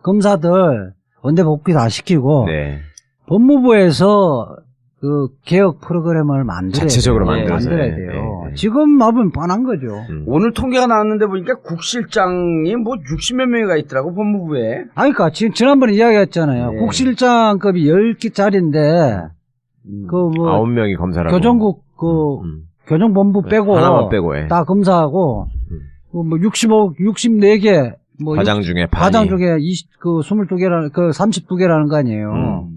검사들 원대 복귀 다 시키고 법무부에서 그 개혁 프로그램을 자체적으로 만들어야 돼요. 지금 마음은 뻔한 거죠. 오늘 통계가 나왔는데 보니까 국실장이 뭐 60몇 명이가 있더라고 법무부에. 그러니까 지난번에 이야기했잖아요. 국실장급이 10개짜리인데 그 뭐 9명이 검사라고. 교정국 교정본부 빼고 하나만 빼고 다 검사하고 뭐 64개 뭐 과장 중에 22개라는 그 32개라는 거 아니에요.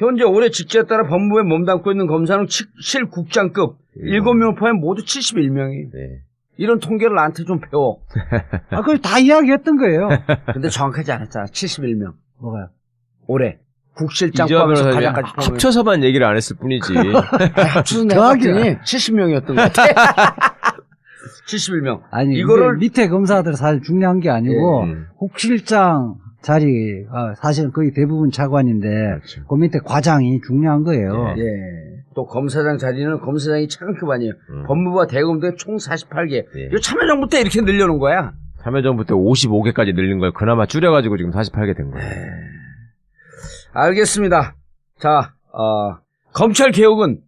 현재 올해 직제에 따라 법무부에 몸담고 있는 검사는 실국장급 7명 포함 모두 71명이에요. 네. 이런 통계를 나한테 좀 배워. 그걸 다 이야기했던 거예요. 근데 정확하지 않았잖아. 71명. 뭐가요? 올해. 국실장 이재화 포함해서 변호사님이 과장까지 포함해서. 합쳐서만 얘기를 안 했을 뿐이지. 합쳐서 내가 봤더니 70명이었던 것 같아. 71명. 아니, 이거를 밑에 검사들 사실 중요한 게 아니고, 예. 국실장 자리가 사실은 거의 대부분 차관인데, 그렇죠. 그 밑에 과장이 중요한 거예요. 예. 또 검사장 자리는 검사장이 차관급 아니에요. 법무부와 대검도에 총 48개. 예. 이거 참여정부 때 이렇게 늘려놓은 거야. 참여정부 때 55개까지 늘린 걸 그나마 줄여가지고 지금 48개 된 거예요. 알겠습니다. 자, 검찰 개혁은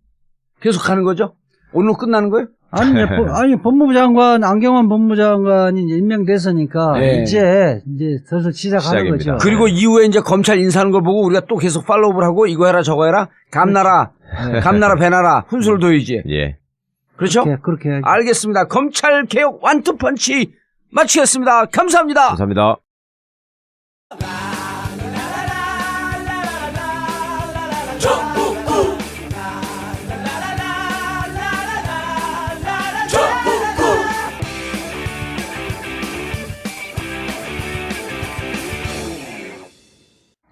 계속 하는 거죠? 오늘 끝나는 거예요? 아니, 법무부 장관, 안경환 법무부 장관이 임명됐으니까, 네. 이제 슬슬 시작하는 시작입니다. 거죠. 그리고 이후에 이제 검찰 인사하는 걸 보고 우리가 또 계속 팔로우를 하고 이거 해라 저거 해라 감나라 감나라 배나라 훈수를 둬야지. 예. 그렇죠? 그렇게 해야죠. 알겠습니다. 검찰 개혁 완투펀치 마치겠습니다. 감사합니다. 감사합니다.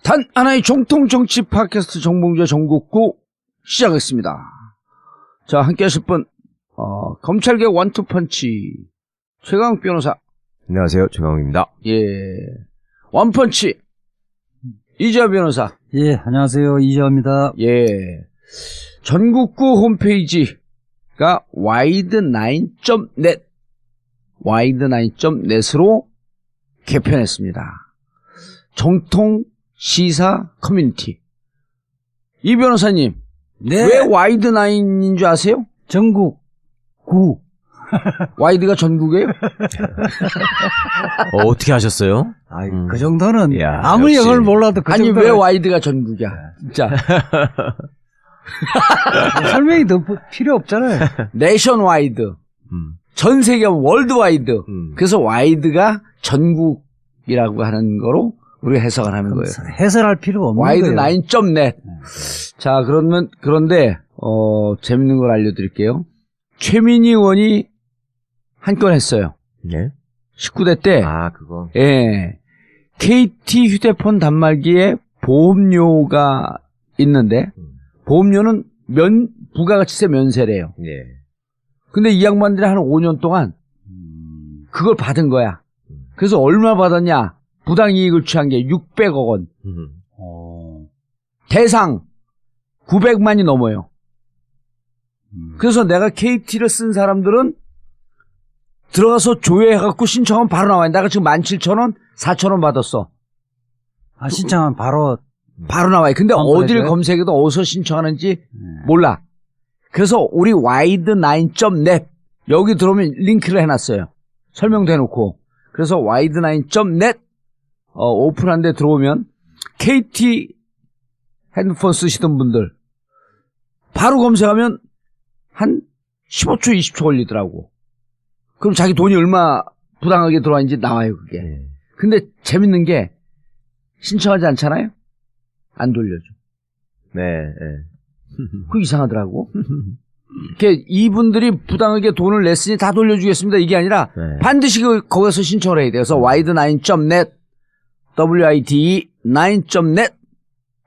단 하나의 정통 정치 팟캐스트 정봉주의 정국구 시작했습니다. 자, 함께 하실 분, 검찰개혁 원투펀치 최강욱 변호사. 안녕하세요. 최강욱입니다. 예. 원펀치 이재화 변호사. 예, 안녕하세요. 이재화입니다. 예. 전국구 홈페이지가 wide9.net wide9.net으로 개편했습니다. 정통 시사 커뮤니티. 이 변호사님, 네. 왜 와이드9인 줄 아세요? 전국 9. 와이드가 전국이에요? 어떻게 하셨어요? 그 정도는 이야, 아무리 역시. 영어를 몰라도 그 아니, 정도 왜 와이드가 전국이야? 진짜. 설명이 더 필요 없잖아요. 내션 와이드. 전 세계 월드와이드. 그래서 와이드가 전국이라고 하는 거로 우리가 해석을 하는 거예요. 해설할 필요가 없는 거예요. 와이드9.net. 자, 그런데 재밌는 걸 알려드릴게요. 최민희 의원이 한 건 했어요. 네. 19대 때. 그거. 예. KT 휴대폰 단말기에 보험료가 있는데, 보험료는 부가가치세 면세래요. 예. 근데 이 양반들이 한 5년 동안 그걸 받은 거야. 그래서 얼마 받았냐? 부당이익을 취한 게 600억 원. 대상 900만이 넘어요. 그래서 내가 KT를 쓴 사람들은 들어가서 조회해갖고 신청하면 바로 나와요. 내가 지금 17,000원, 4,000원 받았어. 신청하면 바로 나와요. 근데 어딜 그래요? 검색해도 어디서 신청하는지 몰라. 그래서 우리 wide9.net 여기 들어오면 링크를 해놨어요. 설명도 해놓고. 그래서 wide9.net 오픈한 데 들어오면 KT 핸드폰 쓰시던 분들 바로 검색하면 한 15초, 20초 걸리더라고. 그럼 자기 돈이 얼마 부당하게 들어왔는지 나와요, 그게. 근데 재밌는 게 신청하지 않잖아요? 안 돌려줘. 네, 그거 이상하더라고. 이분들이 부당하게 돈을 냈으니 다 돌려주겠습니다. 이게 아니라 반드시 거기서 신청을 해야 돼요. 그래서 wide9.net wide9.net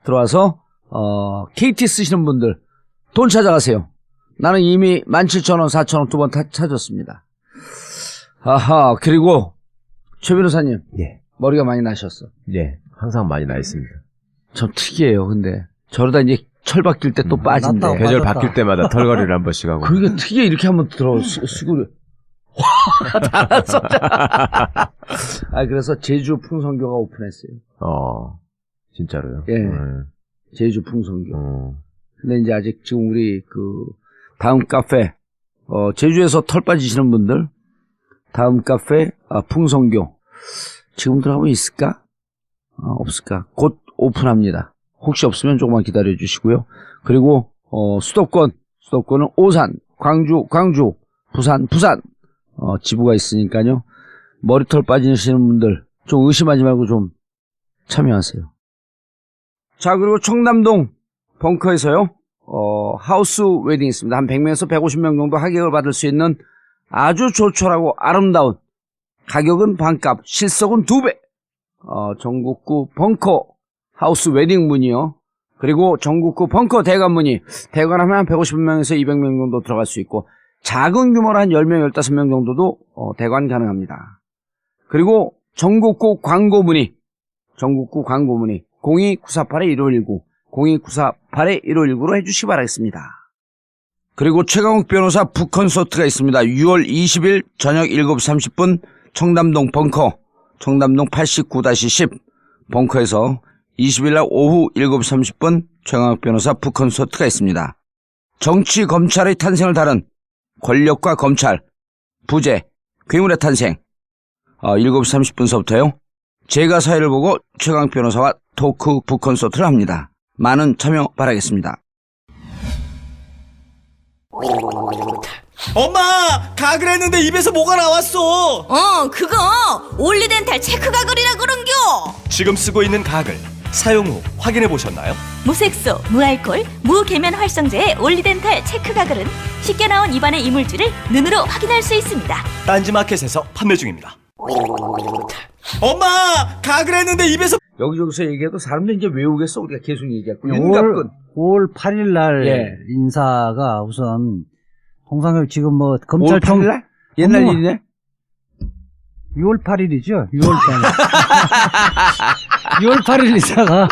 들어와서 KT 쓰시는 분들 돈 찾아가세요. 나는 이미 17,000원, 4,000원 두 번 찾았습니다. 아하, 그리고 최 변호사님. 예. 머리가 많이 나셨어. 예. 항상 많이 나 있습니다. 좀 특이해요. 근데 저러다 이제 철 바뀔 때 또 빠진대. 낫다. 계절 맞았다. 바뀔 때마다 털거리를 한 번씩 하고. 그러니까 특이해. 이렇게 한번 들어 수구를. 와, 달았어. 그래서 제주 풍선교가 오픈했어요. 진짜로요? 예. 제주 풍선교. 근데 이제 아직 지금 우리 다음 카페, 제주에서 털 빠지시는 분들, 다음 카페, 풍선교. 지금 들어가면 있을까? 없을까? 곧 오픈합니다. 혹시 없으면 조금만 기다려 주시고요. 그리고, 수도권은 오산, 광주, 부산, 지부가 있으니까요. 머리털 빠지시는 분들, 좀 의심하지 말고 좀 참여하세요. 자, 그리고 청담동, 벙커에서요, 하우스 웨딩 있습니다. 한 100명에서 150명 정도 하객을 받을 수 있는 아주 조촐하고 아름다운, 가격은 반값, 실속은 2배. 전국구 벙커 하우스 웨딩 문이요. 그리고 전국구 벙커 대관 문이, 대관하면 한 150명에서 200명 정도 들어갈 수 있고, 작은 규모로 한 10명, 15명 정도도 대관 가능합니다. 그리고 전국구 광고 문의, 02-948-1519, 02-948-1519로 해주시기 바라겠습니다. 그리고 최강욱 변호사 북콘서트가 있습니다. 6월 20일 저녁 7시 30분 청담동 벙커, 청담동 89-10 벙커에서 20일날 오후 7시 30분 최강욱 변호사 북콘서트가 있습니다. 정치 검찰의 탄생을 다룬 권력과 검찰, 부재, 괴물의 탄생, 7시 30분서부터요. 제가 사회를 보고 최강욱 변호사와 토크 북콘서트를 합니다. 많은 참여 바라겠습니다. 엄마, 가글 했는데 입에서 뭐가 나왔어. 그거 올리덴탈 체크가글이라 그런겨. 지금 쓰고 있는 가글 사용 후 확인해 보셨나요? 무색소, 무알콜, 무계면 활성제의 올리덴탈 체크가글은 쉽게 나온 입안의 이물질을 눈으로 확인할 수 있습니다. 딴지마켓에서 판매 중입니다. 엄마, 가글 했는데 입에서. 여기저기서 얘기해도 사람들이 이제 외우겠어. 우리가 계속 얘기했고. 윤갑근. 5월 8일 날 예. 인사가 우선 통상적으로 지금 뭐 검찰청 5월 8일 날? 옛날 일이네? 6월 8일이죠. 6월 8일. 6월 8일 인사가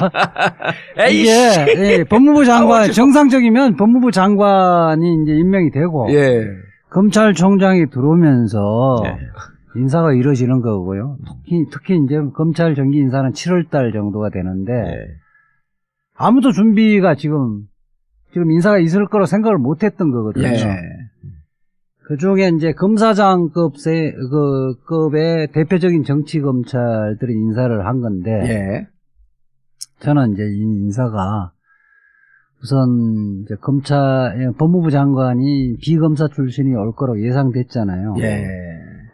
이게 법무부 장관, 정상적이면 법무부 장관이 이제 임명이 되고 예. 검찰총장이 들어오면서 인사가 이루어지는 거고요. 특히 이제 검찰 정기 인사는 7월 달 정도가 되는데 아무도 준비가 지금 인사가 있을 거로 생각을 못 했던 거거든요. 그 중에 이제 검사장급의 대표적인 정치 검찰들이 인사를 한 건데, 저는 이제 이 인사가 우선 이제 법무부 장관이 비검사 출신이 올 거라고 예상됐잖아요.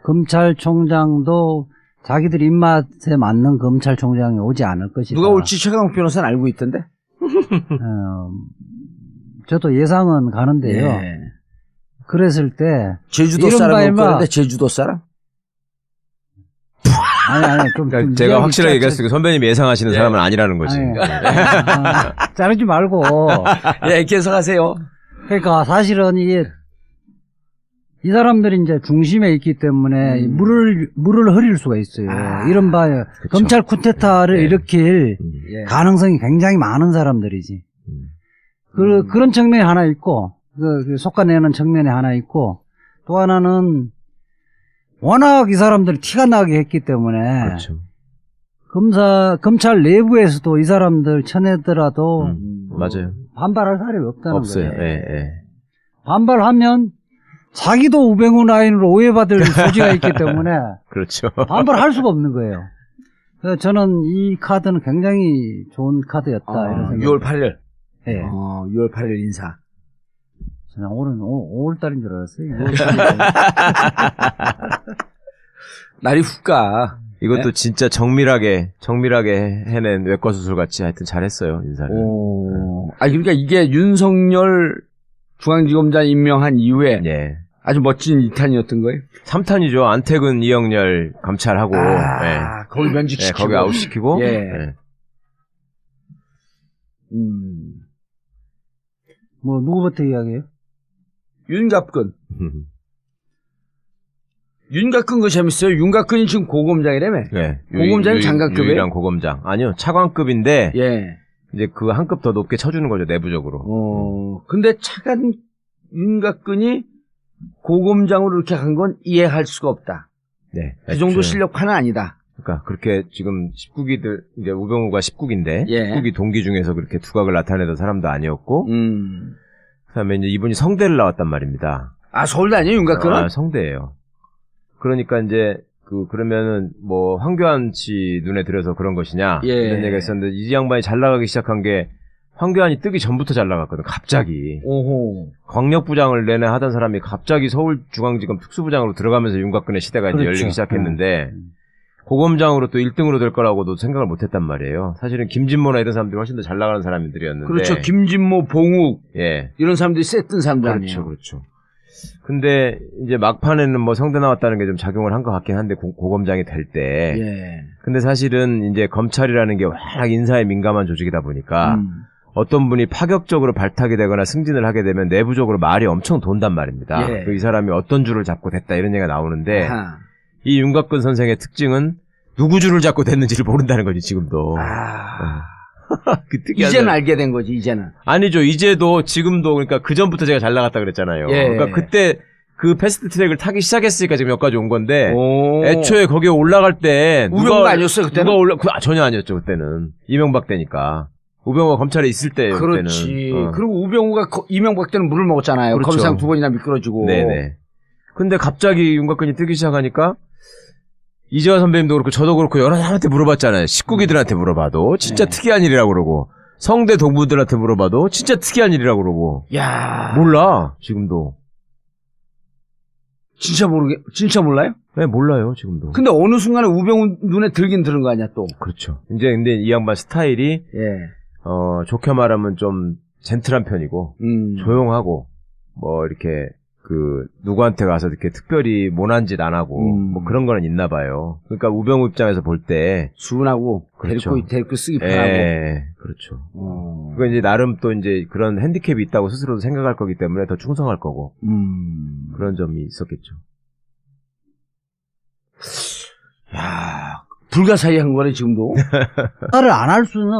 검찰총장도 자기들 입맛에 맞는 검찰총장이 오지 않을 것이다. 누가 올지 최강욱 변호사는 알고 있던데? 저도 예상은 가는데요. 그랬을 때 제주도 사람 올 거는데 제주도 사람? 아니 좀 제가 확실하게 얘기했어요. 선배님 예상하시는 사람은 아니라는 거지. 자르지 말고. 계속하세요. 그러니까 사실은 이게 이 사람들이 이제 중심에 있기 때문에 물을 흐릴 수가 있어요. 이른바 검찰 쿠데타를 일으킬 가능성이 굉장히 많은 사람들이지. 그런 측면이 하나 있고, 속아내는 측면이 하나 있고, 또 하나는 워낙 이 사람들이 티가 나게 했기 때문에, 그렇죠. 검찰 내부에서도 이 사람들 쳐내더라도, 맞아요. 반발할 사람이 없다는 없어요. 거예요. 반발하면 자기도 우병우 라인으로 오해받을 소지가 있기 때문에, 그렇죠. 반발할 수가 없는 거예요. 그래서 저는 이 카드는 굉장히 좋은 카드였다. 이런 생각. 6월 8일. 6월 8일 인사. 저는 오늘은 5월달인 줄 알았어요. 6월달이. 날이 훅 가. 이것도 진짜 정밀하게 해낸 외과 수술 같이 하여튼 잘했어요, 인사를. 그러니까 이게 윤석열 중앙지검장 임명한 이후에 아주 멋진 2탄이었던 거예요? 3탄이죠. 안태근, 이영렬 감찰하고. 거기 면직시키고. 거기 아웃시키고. 뭐 누구부터 이야기해요? 윤갑근. 윤갑근 거 재밌어요. 윤갑근이 지금 고검장이라며? 고검장이 장관급이에요? 유일한 고검장. 아니요, 차관급인데 이제 그 한 급 더 높게 쳐주는 거죠, 내부적으로. 근데 윤갑근이 고검장으로 이렇게 간 건 이해할 수가 없다. 그 정도 실력파는 아니다. 그러니까 그렇게 지금 19기들 이제 우병우가 19기인데 19기 동기 중에서 그렇게 두각을 나타내던 사람도 아니었고 그다음에 이제 이분이 성대를 나왔단 말입니다. 서울대 아니에요, 윤곽근은? 성대예요. 그러니까 이제 그러면은 뭐 황교안 씨 눈에 들어서 그런 것이냐 이런 얘기가 있었는데 이 양반이 잘 나가기 시작한 게 황교안이 뜨기 전부터 잘 나갔거든. 갑자기. 광역부장을 내내 하던 사람이 갑자기 서울중앙지검 특수부장으로 들어가면서 윤곽근의 시대가 이제 열리기 시작했는데 고검장으로 또 1등으로 될 거라고도 생각을 못했단 말이에요. 사실은 김진모나 이런 사람들이 훨씬 더 잘 나가는 사람들이었는데. 그렇죠. 김진모, 봉욱 예. 이런 사람들이 셌던 사람들 그렇죠, 아니에요. 그렇죠. 근데 이제 막판에는 뭐 성대 나왔다는 게 좀 작용을 한 것 같긴 한데 고검장이 될 때. 예. 근데 사실은 이제 검찰이라는 게 워낙 인사에 민감한 조직이다 보니까 어떤 분이 파격적으로 발탁이 되거나 승진을 하게 되면 내부적으로 말이 엄청 돈단 말입니다. 예. 이 사람이 어떤 줄을 잡고 됐다 이런 얘기가 나오는데 아하. 이 윤곽근 선생의 특징은 누구 줄을 잡고 됐는지를 모른다는 거지 지금도. 그 특이한 이제는 사람. 알게 된 거지, 이제는. 아니죠. 이제도 지금도 그러니까 그 전부터 제가 잘 나갔다 그랬잖아요. 예. 그러니까 그때 그 패스트 트랙을 타기 시작했으니까 지금 여기까지 온 건데 오. 애초에 거기에 올라갈 때 우병우가 아니었어요, 그때는? 전혀 아니었죠, 그때는. 이명박 때니까. 우병우가 검찰에 있을 때예요, 그렇지. 그때는. 그리고 우병우가 이명박 때는 물을 먹었잖아요. 그렇죠. 검사장 2번이나 미끄러지고. 네네. 근데 갑자기 윤곽근이 뜨기 시작하니까 이재화 선배님도 그렇고 저도 그렇고 여러 사람한테 물어봤잖아요. 식구기들한테 물어봐도 진짜 특이한 일이라고 그러고 성대 동무들한테 물어봐도 진짜 특이한 일이라고 그러고. 야, 몰라, 지금도. 진짜 몰라요? 네, 몰라요, 지금도. 근데 어느 순간에 우병우 눈에 들긴 들은 거 아니야, 또. 그렇죠. 이제 근데 이 양반 스타일이 예. 좋게 말하면 좀 젠틀한 편이고 조용하고 뭐 이렇게 그 누구한테 가서 이렇게 특별히 모난 짓 안 하고 뭐 그런 거는 있나 봐요. 그러니까 우병우 입장에서 볼 때 순하고 그렇죠. 데리고 쓰기 편하고. 예, 그렇죠. 그거 이제 나름 또 이제 그런 핸디캡이 있다고 스스로도 생각할 거기 때문에 더 충성할 거고 그런 점이 있었겠죠. 야, 불가사의한 거네 지금도. 딸을 안 할 수는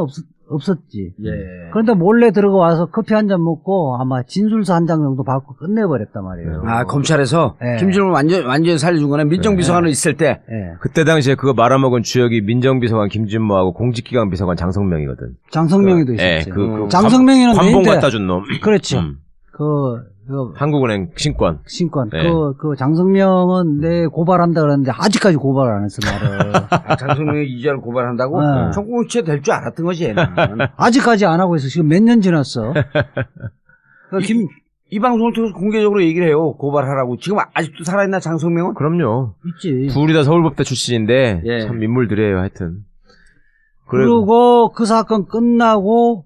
없었지. 예. 그런데 몰래 들어가서 커피 한 잔 먹고 아마 진술서 한 장 정도 받고 끝내버렸단 말이에요. 아, 검찰에서 예. 김진모를 완전히 살려준 거네. 민정비서관으로 있을 때. 예. 그때 당시에 그거 말아먹은 주역이 민정비서관 김진모하고 공직기강 비서관 장성명이거든. 장성명이도 예, 있었지. 장성명이는 관봉 이제- 갖다 준 놈. 그렇죠. 그 한국은행 신권. 신권. 예. 그 장성명은 내 고발한다 그러는데 아직까지 고발을 안 했어, 나를. 장성명이 이자를 고발한다고? 네. 정권유치가 될 줄 알았던 거지, 얘는. 아직까지 안 하고 있어. 지금 몇 년 지났어. 이 방송을 통해서 공개적으로 얘기를 해요. 고발하라고. 지금 아직도 살아있나, 장성명은? 그럼요. 있지. 둘이 다 서울법대 출신인데 예. 참 인물들이에요, 하여튼. 그리고 그 사건 끝나고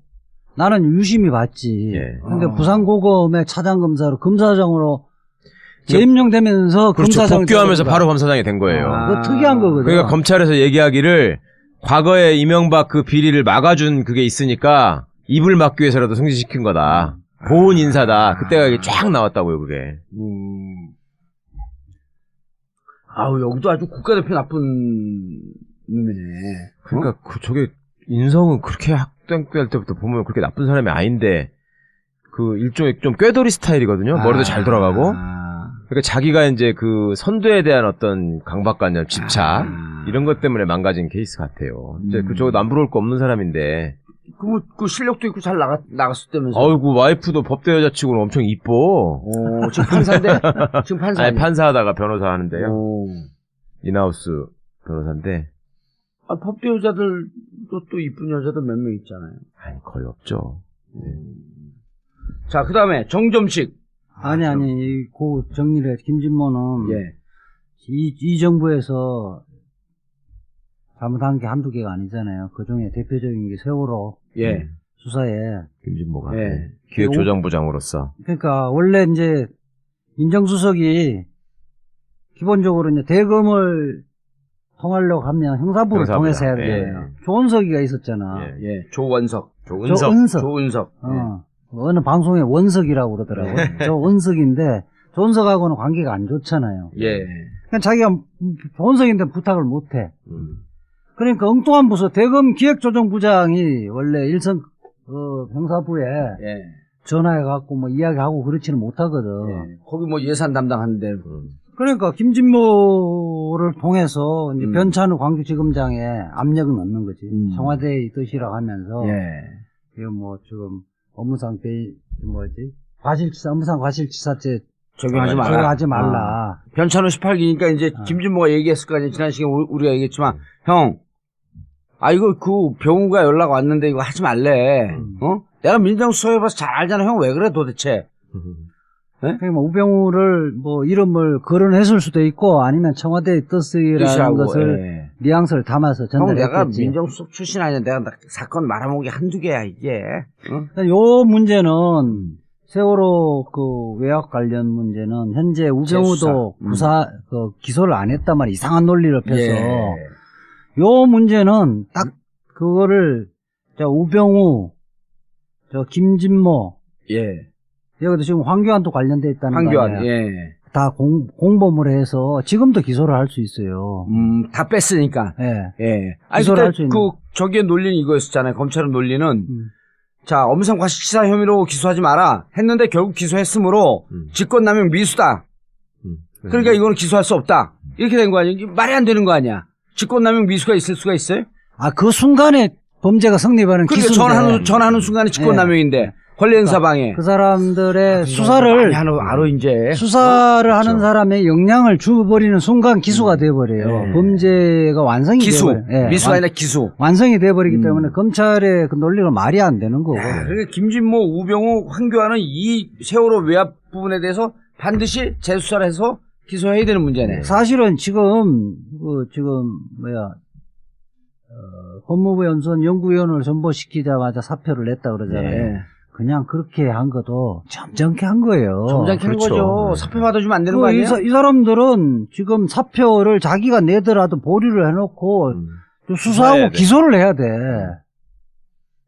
나는 유심히 봤지. 예. 근데 부산고검의 차장검사로 검사장으로 재임용되면서 그렇죠. 검사장이 복귀하면서 되더라. 바로 검사장이 된 거예요. 그거 특이한 거거든. 그러니까 검찰에서 얘기하기를 과거에 이명박 그 비리를 막아준 그게 있으니까 입을 막기 위해서라도 승진시킨 거다. 고운 인사다. 그때가 이게 쫙 나왔다고요, 그게. 아우, 여기도 아주 국가대표 나쁜 놈이네. 그러니까 저게 인성은 그렇게 학생때 때부터 보면 그렇게 나쁜 사람이 아닌데 그 일종의 좀 꾀돌이 스타일이거든요. 머리도 잘 돌아가고. 그러니까 자기가 이제 그 선두에 대한 어떤 강박관념, 집착 이런 것 때문에 망가진 케이스 같아요. 이제 그저 남부러울 거 없는 사람인데. 그 실력도 있고 잘 나갔을 때면서. 어이구 와이프도 법대 여자치고는 엄청 이뻐. 지금 판사인데? 지금 판사. 아니 판사하다가 변호사 하는데요. 오. 인하우스 변호사인데. 아, 법대 여자들도 또 이쁜 여자도 몇 명 있잖아요. 아니 거의 없죠. 네. 자, 그 다음에 정점식. 아니, 그 정리를 해. 김진모는 예. 이 정부에서 잘못한 게 한두 개가 아니잖아요. 그 중에 대표적인 게 세월호 예. 수사에. 김진모가 예. 네. 기획조정부장으로서. 그러니까 원래 이제 민정수석이 기본적으로 이제 대검을 통하려고 하면 형사부를 통해서 해야 되잖아요. 조은석이가 있었잖아. 예. 조원석. 조은석. 어느 방송에 원석이라고 그러더라고요. 조은석인데 조은석하고는 관계가 안 좋잖아요. 예. 그러니까 자기가 조은석인데 부탁을 못 해. 그러니까 엉뚱한 부서 대검 기획조정부장이 원래 일선 형사부에 전화해갖고 뭐 이야기하고 그렇지는 못하거든. 예. 거기 뭐 예산 담당하는데. 그러니까 김진모를 통해서 이제 변찬우 광주지검장에 압력을 넣는 거지. 청와대의 뜻이라고 하면서. 이거 뭐 지금 업무상 업무상 과실치사죄 적용하지 말라. 변찬호 18기니까 이제 김진모가 얘기했을 거 아니에요. 지난 시간에 우리가 얘기했지만, 형, 이거 그 병우가 연락 왔는데 이거 하지 말래. 내가 민정수석해봐서 잘 알잖아. 형 왜 그래 도대체? 그러니까 뭐 우병우를 뭐 이름을 거론했을 수도 있고 아니면 청와대의 뜻이라는 것을 뉘앙스를 담아서 형, 내가 전달했겠지. 민정수석 출신 아니야. 내가 사건 말아먹은 게 한두 개야, 이게. 응? 요 문제는 세월호 그 외압 관련 문제는 현재 우병우도 기소를 안 했단 말이야. 이상한 논리를 펴서. 예. 요 문제는 딱 그거를 우병우, 김진모, 예. 여기도 지금 황교안도 관련돼 있다는 거 황교안, 아니야. 예. 다 공범을 해서 지금도 기소를 할 수 있어요. 다 뺐으니까. 예. 예. 아니, 기소를 그때 할 수 있는. 저기에 논리는 이거였었잖아요. 검찰의 논리는. 자, 엄성 과실치사 혐의로 기소하지 마라. 했는데 결국 기소했으므로 직권남용 미수다. 그러니까 이거는 기소할 수 없다. 이렇게 된 거 아니야? 이게 말이 안 되는 거 아니야? 직권남용 미수가 있을 수가 있어요? 그 순간에 범죄가 성립하는 그러니까 기수인데. 전하는 순간에 직권남용인데. 권리행사방해. 그 사람들의 수사를 알아 이제 수사를 그렇죠. 하는 사람의 역량을 주어버리는 순간 기수가 돼버려요. 네. 범죄가 완성이 기수 돼버려요. 미수가 아니라 기수. 완성이 돼버리기 때문에 검찰의 그 논리가 말이 안 되는 거고. 그러니까 김진모, 우병우, 황교안은 이 세월호 외압 부분에 대해서 반드시 재수사를 해서 기소해야 되는 문제네. 사실은 지금 법무부 연수원 연구위원을 전보시키자마자 사표를 냈다 그러잖아요. 네. 그냥 그렇게 한 것도 점잖게 한 거예요. 점잖게 한 그렇죠. 거죠. 사표 받아주면 안 되는 거 아니에요? 이 사람들은 지금 사표를 자기가 내더라도 보류를 해놓고 좀 수사하고 해야 돼. 기소를 해야 돼.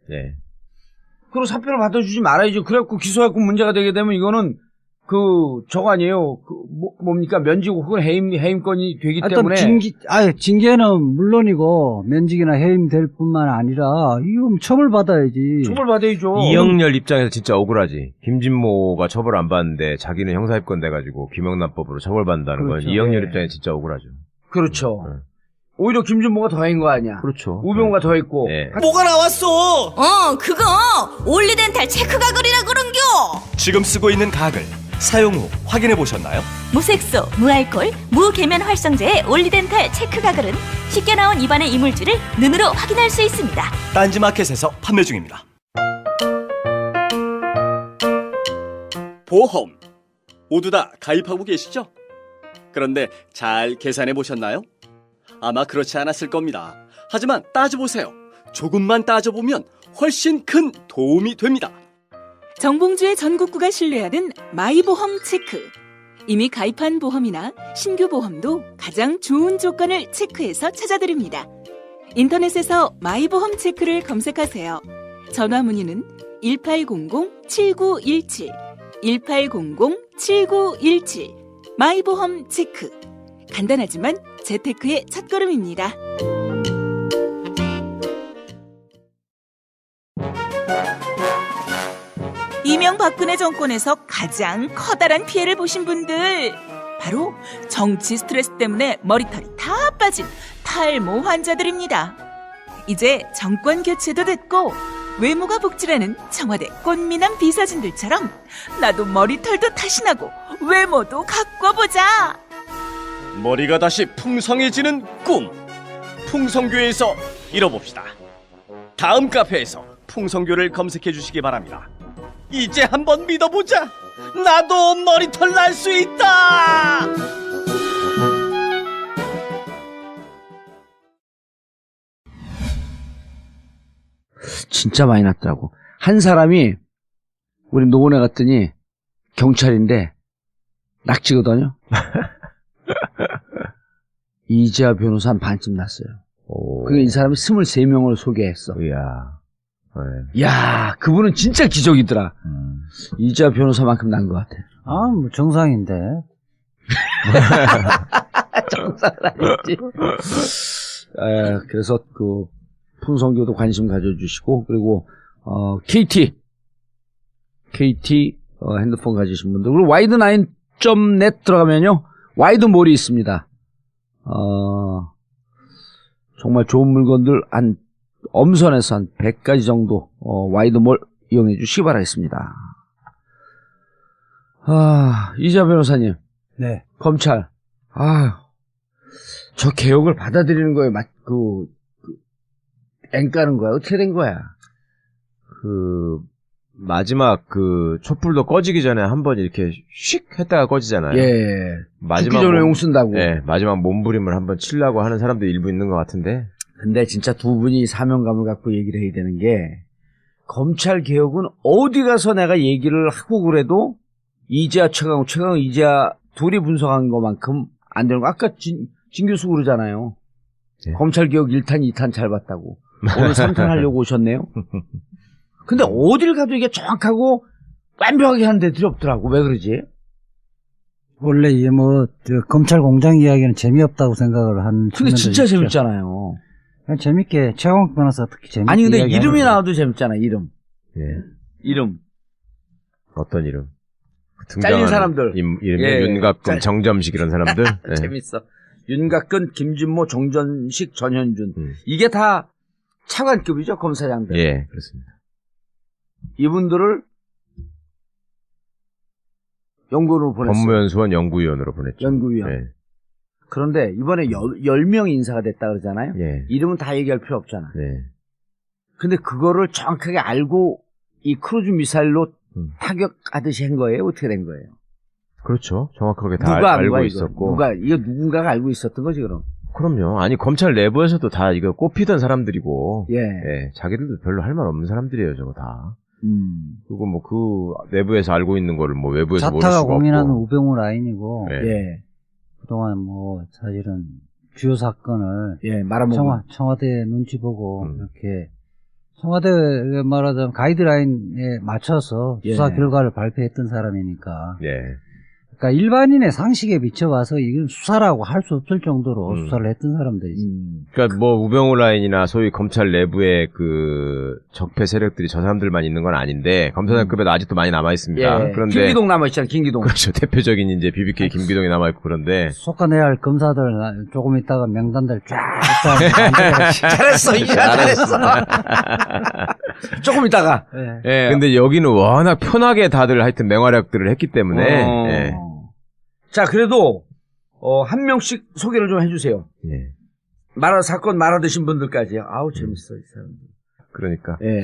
네. 그리고 사표를 받아주지 말아야죠. 그래갖고 기소해갖고 문제가 되게 되면 이거는 저거 아니에요. 뭡니까? 면직 혹은 해임권이 되기 때문에. 징계는 물론이고 면직이나 해임 될 뿐만 아니라 이건 처벌받아야지. 처벌받아야죠. 이영렬 입장에서 진짜 억울하지. 김진모가 처벌 안 받는데 자기는 형사입건 돼가지고 김영란법으로 처벌받는다는 그렇죠. 건 이영렬 네. 입장에 진짜 억울하죠. 그렇죠. 네. 오히려 김준모가 더한 거 아니야. 그렇죠. 우병우가 더했고. 네. 뭐가 나왔어? 그거 올리덴탈 체크가글이라 그런겨. 지금 쓰고 있는 가글 사용 후 확인해 보셨나요? 무색소, 무알콜, 무계면 활성제의 올리덴탈 체크가글은 쉽게 나온 입안의 이물질을 눈으로 확인할 수 있습니다. 딴지마켓에서 판매 중입니다. 보험 모두 다 가입하고 계시죠? 그런데 잘 계산해 보셨나요? 아마 그렇지 않았을 겁니다. 하지만 따져보세요. 조금만 따져보면 훨씬 큰 도움이 됩니다. 정봉주의 전국구가 신뢰하는 마이보험 체크. 이미 가입한 보험이나 신규 보험도 가장 좋은 조건을 체크해서 찾아드립니다. 인터넷에서 마이보험 체크를 검색하세요. 전화 문의는 1800-7917, 1800-7917. 마이보험 체크. 간단하지만 재테크의 첫걸음입니다. 이명박근혜 정권에서 가장 커다란 피해를 보신 분들, 바로 정치 스트레스 때문에 머리털이 다 빠진 탈모 환자들입니다. 이제 정권 교체도 됐고 외모가 복지라는 청와대 꽃미남 비서진들처럼 나도 머리털도 다시 나고 외모도 가꿔보자. 머리가 다시 풍성해지는 꿈. 풍성교에서 이뤄봅시다. 다음 카페에서 풍성교를 검색해 주시기 바랍니다. 이제 한번 믿어보자. 나도 머리털 날 수 있다. 진짜 많이 났더라고. 한 사람이 우리 노원에 갔더니 경찰인데 낙지거든요. 이재하 변호사 한 반쯤 났어요. 그게 이 사람이 23명을 소개했어. 이야. 네. 야, 그분은 진짜 기적이더라. 이재하 변호사만큼 난 것 같아. 뭐 정상인데. 정상은 아니지. 그래서 풍성교도 관심 가져주시고, 그리고 KT 핸드폰 가지신 분들, 그리고 와이드9.net 들어가면요 와이드몰이 있습니다. 정말 좋은 물건들 한 엄선해서 한 100가지 정도 와이드몰 이용해 주시기 바라겠습니다. 이재하 변호사님, 네. 검찰, 저 개혁을 받아들이는 거에 앵 까는 거야? 어떻게 된 거야? 마지막 그 촛불도 꺼지기 전에 한번 이렇게 휙 했다가 꺼지잖아요. 예. 마지막 죽기 전에 용 쓴다고. 예, 마지막 몸부림을 한번 치려고 하는 사람도 일부 있는 것 같은데. 근데 진짜 두 분이 사명감을 갖고 얘기를 해야 되는 게 검찰 개혁은 어디 가서 내가 얘기를 하고 그래도 이재하 최강욱 이재하 둘이 분석한 것만큼 안 되는 거. 아까 진 교수 그러잖아요. 예. 검찰 검찰개혁 1탄, 2탄 잘 봤다고. 오늘 3탄 하려고 오셨네요. 근데 어딜 가도 이게 정확하고 완벽하게 하는 데들이 없더라고. 왜 그러지? 원래 이게 뭐 검찰 공장 이야기는 재미없다고 생각을 한 근데 진짜 있죠. 재밌잖아요. 그냥 재밌게 최강욱 변호사 특히 재밌게 아니 근데 이야기하는 이름이 거죠. 나와도 재밌잖아. 이름. 예. 이름. 어떤 이름? 잘린 사람들. 이름이 예. 윤갑근, 정점식 이런 사람들. 예. 재밌어. 윤곽근, 김진모, 정전식, 전현준. 음. 이게 다 차관급이죠. 검사장들. 예, 그렇습니다. 이분들을 연구로 보냈어요. 법무연수원 연구위원으로 보냈죠. 연구위원. 예. 그런데 이번에 10명 인사가 됐다 그러잖아요. 예. 이름은 다 얘기할 필요 없잖아. 네. 근데 그거를 정확하게 알고 이 크루즈 미사일로 타격하듯이 한 거예요? 어떻게 된 거예요? 그렇죠. 정확하게 다 누가 알고 이거? 있었고. 이거 누군가가 알고 있었던 거지, 그럼? 그럼요. 아니, 검찰 내부에서도 다 이거 꼽히던 사람들이고. 예. 예. 자기들도 별로 할 말 없는 사람들이에요, 저거 다. 그리고 뭐 그 내부에서 알고 있는 거를 뭐 외부에서 모를 자타가 수가 공인하는 없고. 우병우 라인이고 예. 예. 그동안 뭐 사실은 주요 사건을 예, 말아먹은. 청와대 눈치 보고 이렇게 청와대 말하자면 가이드라인에 맞춰서 예. 수사 결과를 발표했던 사람이니까. 예. 그러니까 일반인의 상식에 비춰봐서 이건 수사라고 할 수 없을 정도로 수사를 했던 사람들이지. 그러니까 뭐 우병우 라인이나 소위 검찰 내부의 그 적폐 세력들이 저 사람들만 있는 건 아닌데 검사장급에도 아직도 많이 남아 있습니다. 예. 그런데 김기동 남아있잖아, 김기동. 그렇죠. 대표적인 이제 BBK 김기동이 남아 있고 그런데 속아내야 할 검사들 조금 있다가 명단들 쫙 잘했어, 잘했어. 조금 있다가. 예. 예. 근데 여기는 워낙 편하게 다들 하여튼 맹활약들을 했기 때문에 예. 자, 그래도 한 명씩 소개를 좀 해주세요. 예. 사건 말아드신 분들까지. 아우, 재밌어, 이 사람들. 그러니까 예.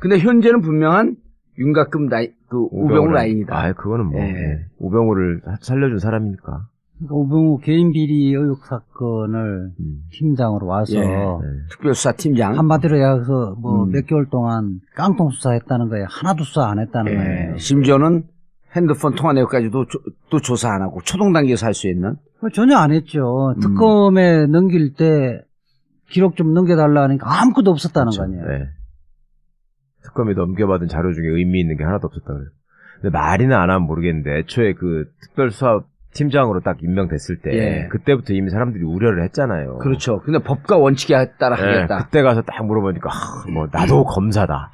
근데 현재는 분명한 윤곽금 우병우 라인이다. 아, 그거는 뭐 예. 예. 우병우를 살려준 사람이니까. 그러니까 우병우 개인 비리 의혹 사건을 팀장으로 와서 예. 특별수사팀장. 한마디로 해서 뭐 몇 개월 동안 깡통 수사했다는 거예요. 하나도 수사 안 했다는 예. 거예요. 심지어는 핸드폰 통화 내역까지도 또 조사 안 하고 초동 단계에서 할 수 있는. 전혀 안 했죠. 특검에 넘길 때 기록 좀 넘겨달라 하니까 아무것도 없었다는 거 아니에요. 예. 특검이 넘겨받은 자료 중에 의미 있는 게 하나도 없었다 그래요. 근데 말이나 안 하면 모르겠는데 애초에 그 특별수사 팀장으로 딱 임명됐을 때 예. 그때부터 이미 사람들이 우려를 했잖아요. 그렇죠. 근데 법과 원칙에 따라 예, 하겠다. 그때 가서 딱 물어보니까 뭐 나도 검사다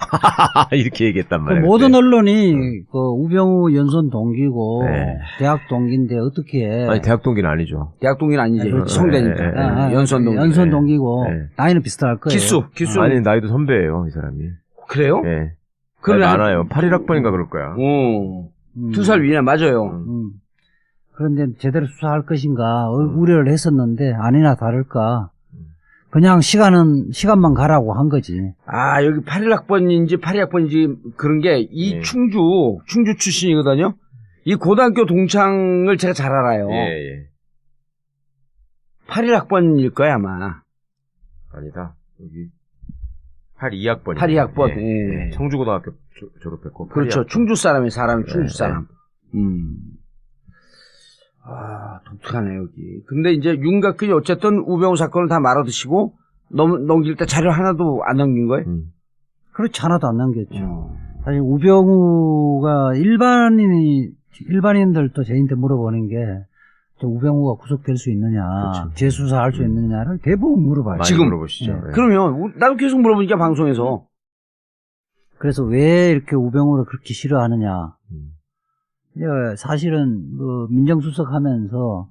이렇게 얘기했단 그 말이에요. 모든 언론이 그 우병우 연선 동기고 네. 대학 동기인데 어떻게 아니 대학 동기는 아니죠. 대학 동기는 아니지. 그렇죠. 성대니까. 연선 동기. 연선 동기고 네. 나이는 비슷할 거예요. 기수. 아니 나이도 선배예요 이 사람이. 그래요? 예. 그러면 많아요. 81학번인가 그럴 거야. 오. 2살 위나 맞아요. 그런데 제대로 수사할 것인가 우려를 했었는데 아니나 다를까 그냥 시간만 가라고 한 거지. 아, 여기 81학번인지 82학번인지 그런 게 이 예. 충주 출신이거든요. 이 고등학교 동창을 제가 잘 알아요. 예. 81학번일 거야, 아마. 아니다. 여기 82학번. 82학번. 예. 청주고등학교 졸업했고. 그렇죠. 82학번. 충주 사람이 충주 네, 사람. 아, 독특하네, 여기. 근데 이제 윤곽근이 어쨌든 우병우 사건을 다 말아드시고 넘길 때 자료 하나도 안 넘긴 거예요? 그렇지 하나도 안 남겼죠. 사실 우병우가 일반인들도 저희한테 물어보는 게 우병우가 구속될 수 있느냐, 그렇죠. 재수사할 수 있느냐를 대부분 물어봐요. 많이 지금 물어보시죠. 네. 예. 그러면 나도 계속 물어보니까 방송에서 그래서 왜 이렇게 우병우를 그렇게 싫어하느냐. 사실은 민정수석하면서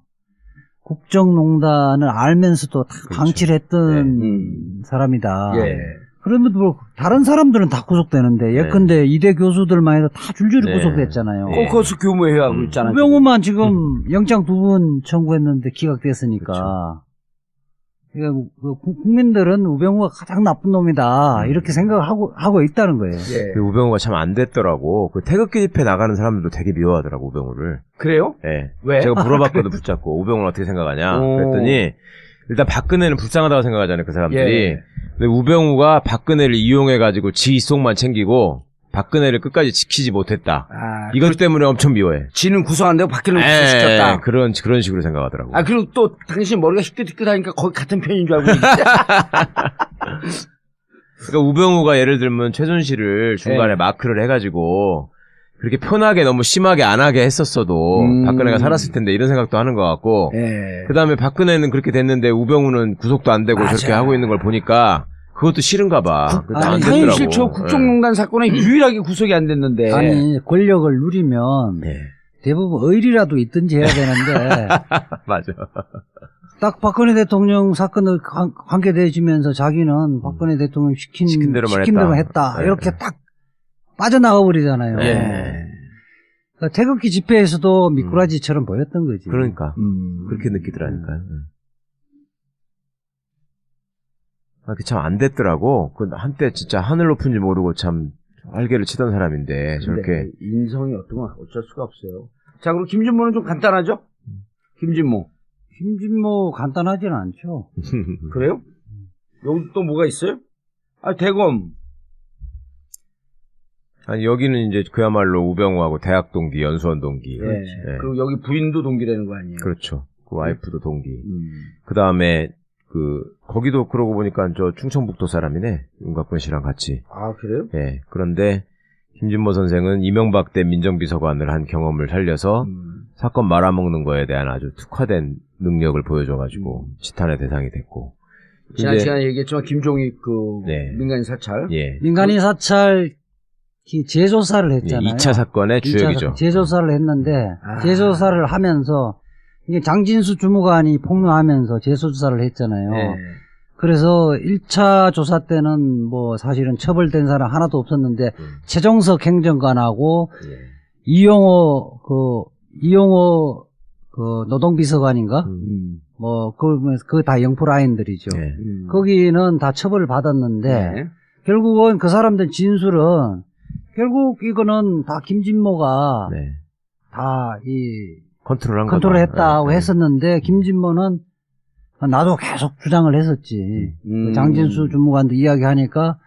국정농단을 알면서도 다 그렇죠. 방치를 했던 사람이다. 예. 그런데도 뭐 다른 사람들은 다 구속되는데 예컨대 이대 교수들만 해도 다 줄줄이 네. 구속됐잖아요. 코커스 교무회 하고 있잖아요. 우병우만 지금 영장 2번 청구했는데 기각됐으니까 그러니까 국민들은 우병우가 가장 나쁜 놈이다 이렇게 생각하고 있다는 거예요. 예. 그 우병우가 참 안 됐더라고. 그 태극기 집회 나가는 사람들도 되게 미워하더라고 우병우를. 그래요? 예. 왜? 제가 물어봤거든 붙잡고 우병우는 어떻게 생각하냐. 오. 그랬더니 일단 박근혜는 불쌍하다고 생각하잖아요 그 사람들이. 예. 근데 우병우가 박근혜를 이용해가지고 지 이속만 챙기고 박근혜를 끝까지 지키지 못했다. 아, 이것 때문에 엄청 미워해. 지는 구성 안 되고 박근혜를 구성시켰다. 그런 식으로 생각하더라고. 아, 그리고 또 당신 머리가 희끗희끗하니까 거의 같은 편인 줄 알고 있는데. 그러니까 우병우가 예를 들면 최순실을 중간에 예. 마크를 해가지고 그렇게 편하게 너무 심하게 안 하게 했었어도 박근혜가 살았을 텐데 이런 생각도 하는 것 같고 예. 그 다음에 박근혜는 그렇게 됐는데 우병우는 구속도 안 되고 맞아. 저렇게 하고 있는 걸 보니까 그것도 싫은가 봐. 그래서 안 당연히 됐더라고. 싫죠. 국정농단 사건에 유일하게 구속이 안 됐는데. 아니 권력을 누리면 예. 대부분 의리라도 있든지 해야 되는데 맞아. 딱 박근혜 대통령 사건을 관계되어지면서 자기는 박근혜 대통령 시킨 대로만 했다. 예. 이렇게 딱 빠져나가 버리잖아요. 예. 그러니까 태극기 집회에서도 미꾸라지처럼 보였던 거지. 그러니까 그렇게 느끼더라니까요. 참 안 됐더라고. 그 한때 진짜 하늘 높은지 모르고 참 활개를 치던 사람인데 저렇게 인성이 어떤 건 어쩔 수가 없어요. 자, 그리고 김진모는 좀 간단하죠? 김진모. 김진모 간단하진 않죠. 그래요? 여기 또 뭐가 있어요? 아, 대검. 아니 여기는 이제 그야말로 우병우하고 대학 동기, 연수원 동기. 예. 예. 그리고 여기 부인도 동기라는 거 아니에요? 그렇죠. 그 와이프도 동기. 그 다음에 거기도 그러고 보니까 저 충청북도 사람이네. 윤곽근 씨랑 같이. 아, 그래요? 예. 그런데 김진모 선생은 이명박 때 민정비서관을 한 경험을 살려서 사건 말아먹는 거에 대한 아주 특화된 능력을 보여줘가지고 지탄의 대상이 됐고. 지난 시간에 얘기했지만 김종익 네. 민간인 사찰. 예. 민간인 사찰 재조사를 했잖아요. 2차 사건의 주역이죠. 재조사를 했는데 아. 재조사를 하면서 이게 장진수 주무관이 폭로하면서 재조사를 했잖아요. 네. 그래서 1차 조사 때는 뭐 사실은 처벌된 사람 하나도 없었는데 최종석 행정관하고 예. 이용호 노동비서관인가? 뭐 그 다 영포 라인들이죠. 예. 거기는 다 처벌을 받았는데 네. 결국은 그 사람들 진술은 결국 이거는 다 김진모가 네. 다 컨트롤한 컨트롤했다고 네. 했었는데 김진모는 나도 계속 주장을 했었지. 그 장진수 주무관도 이야기하니까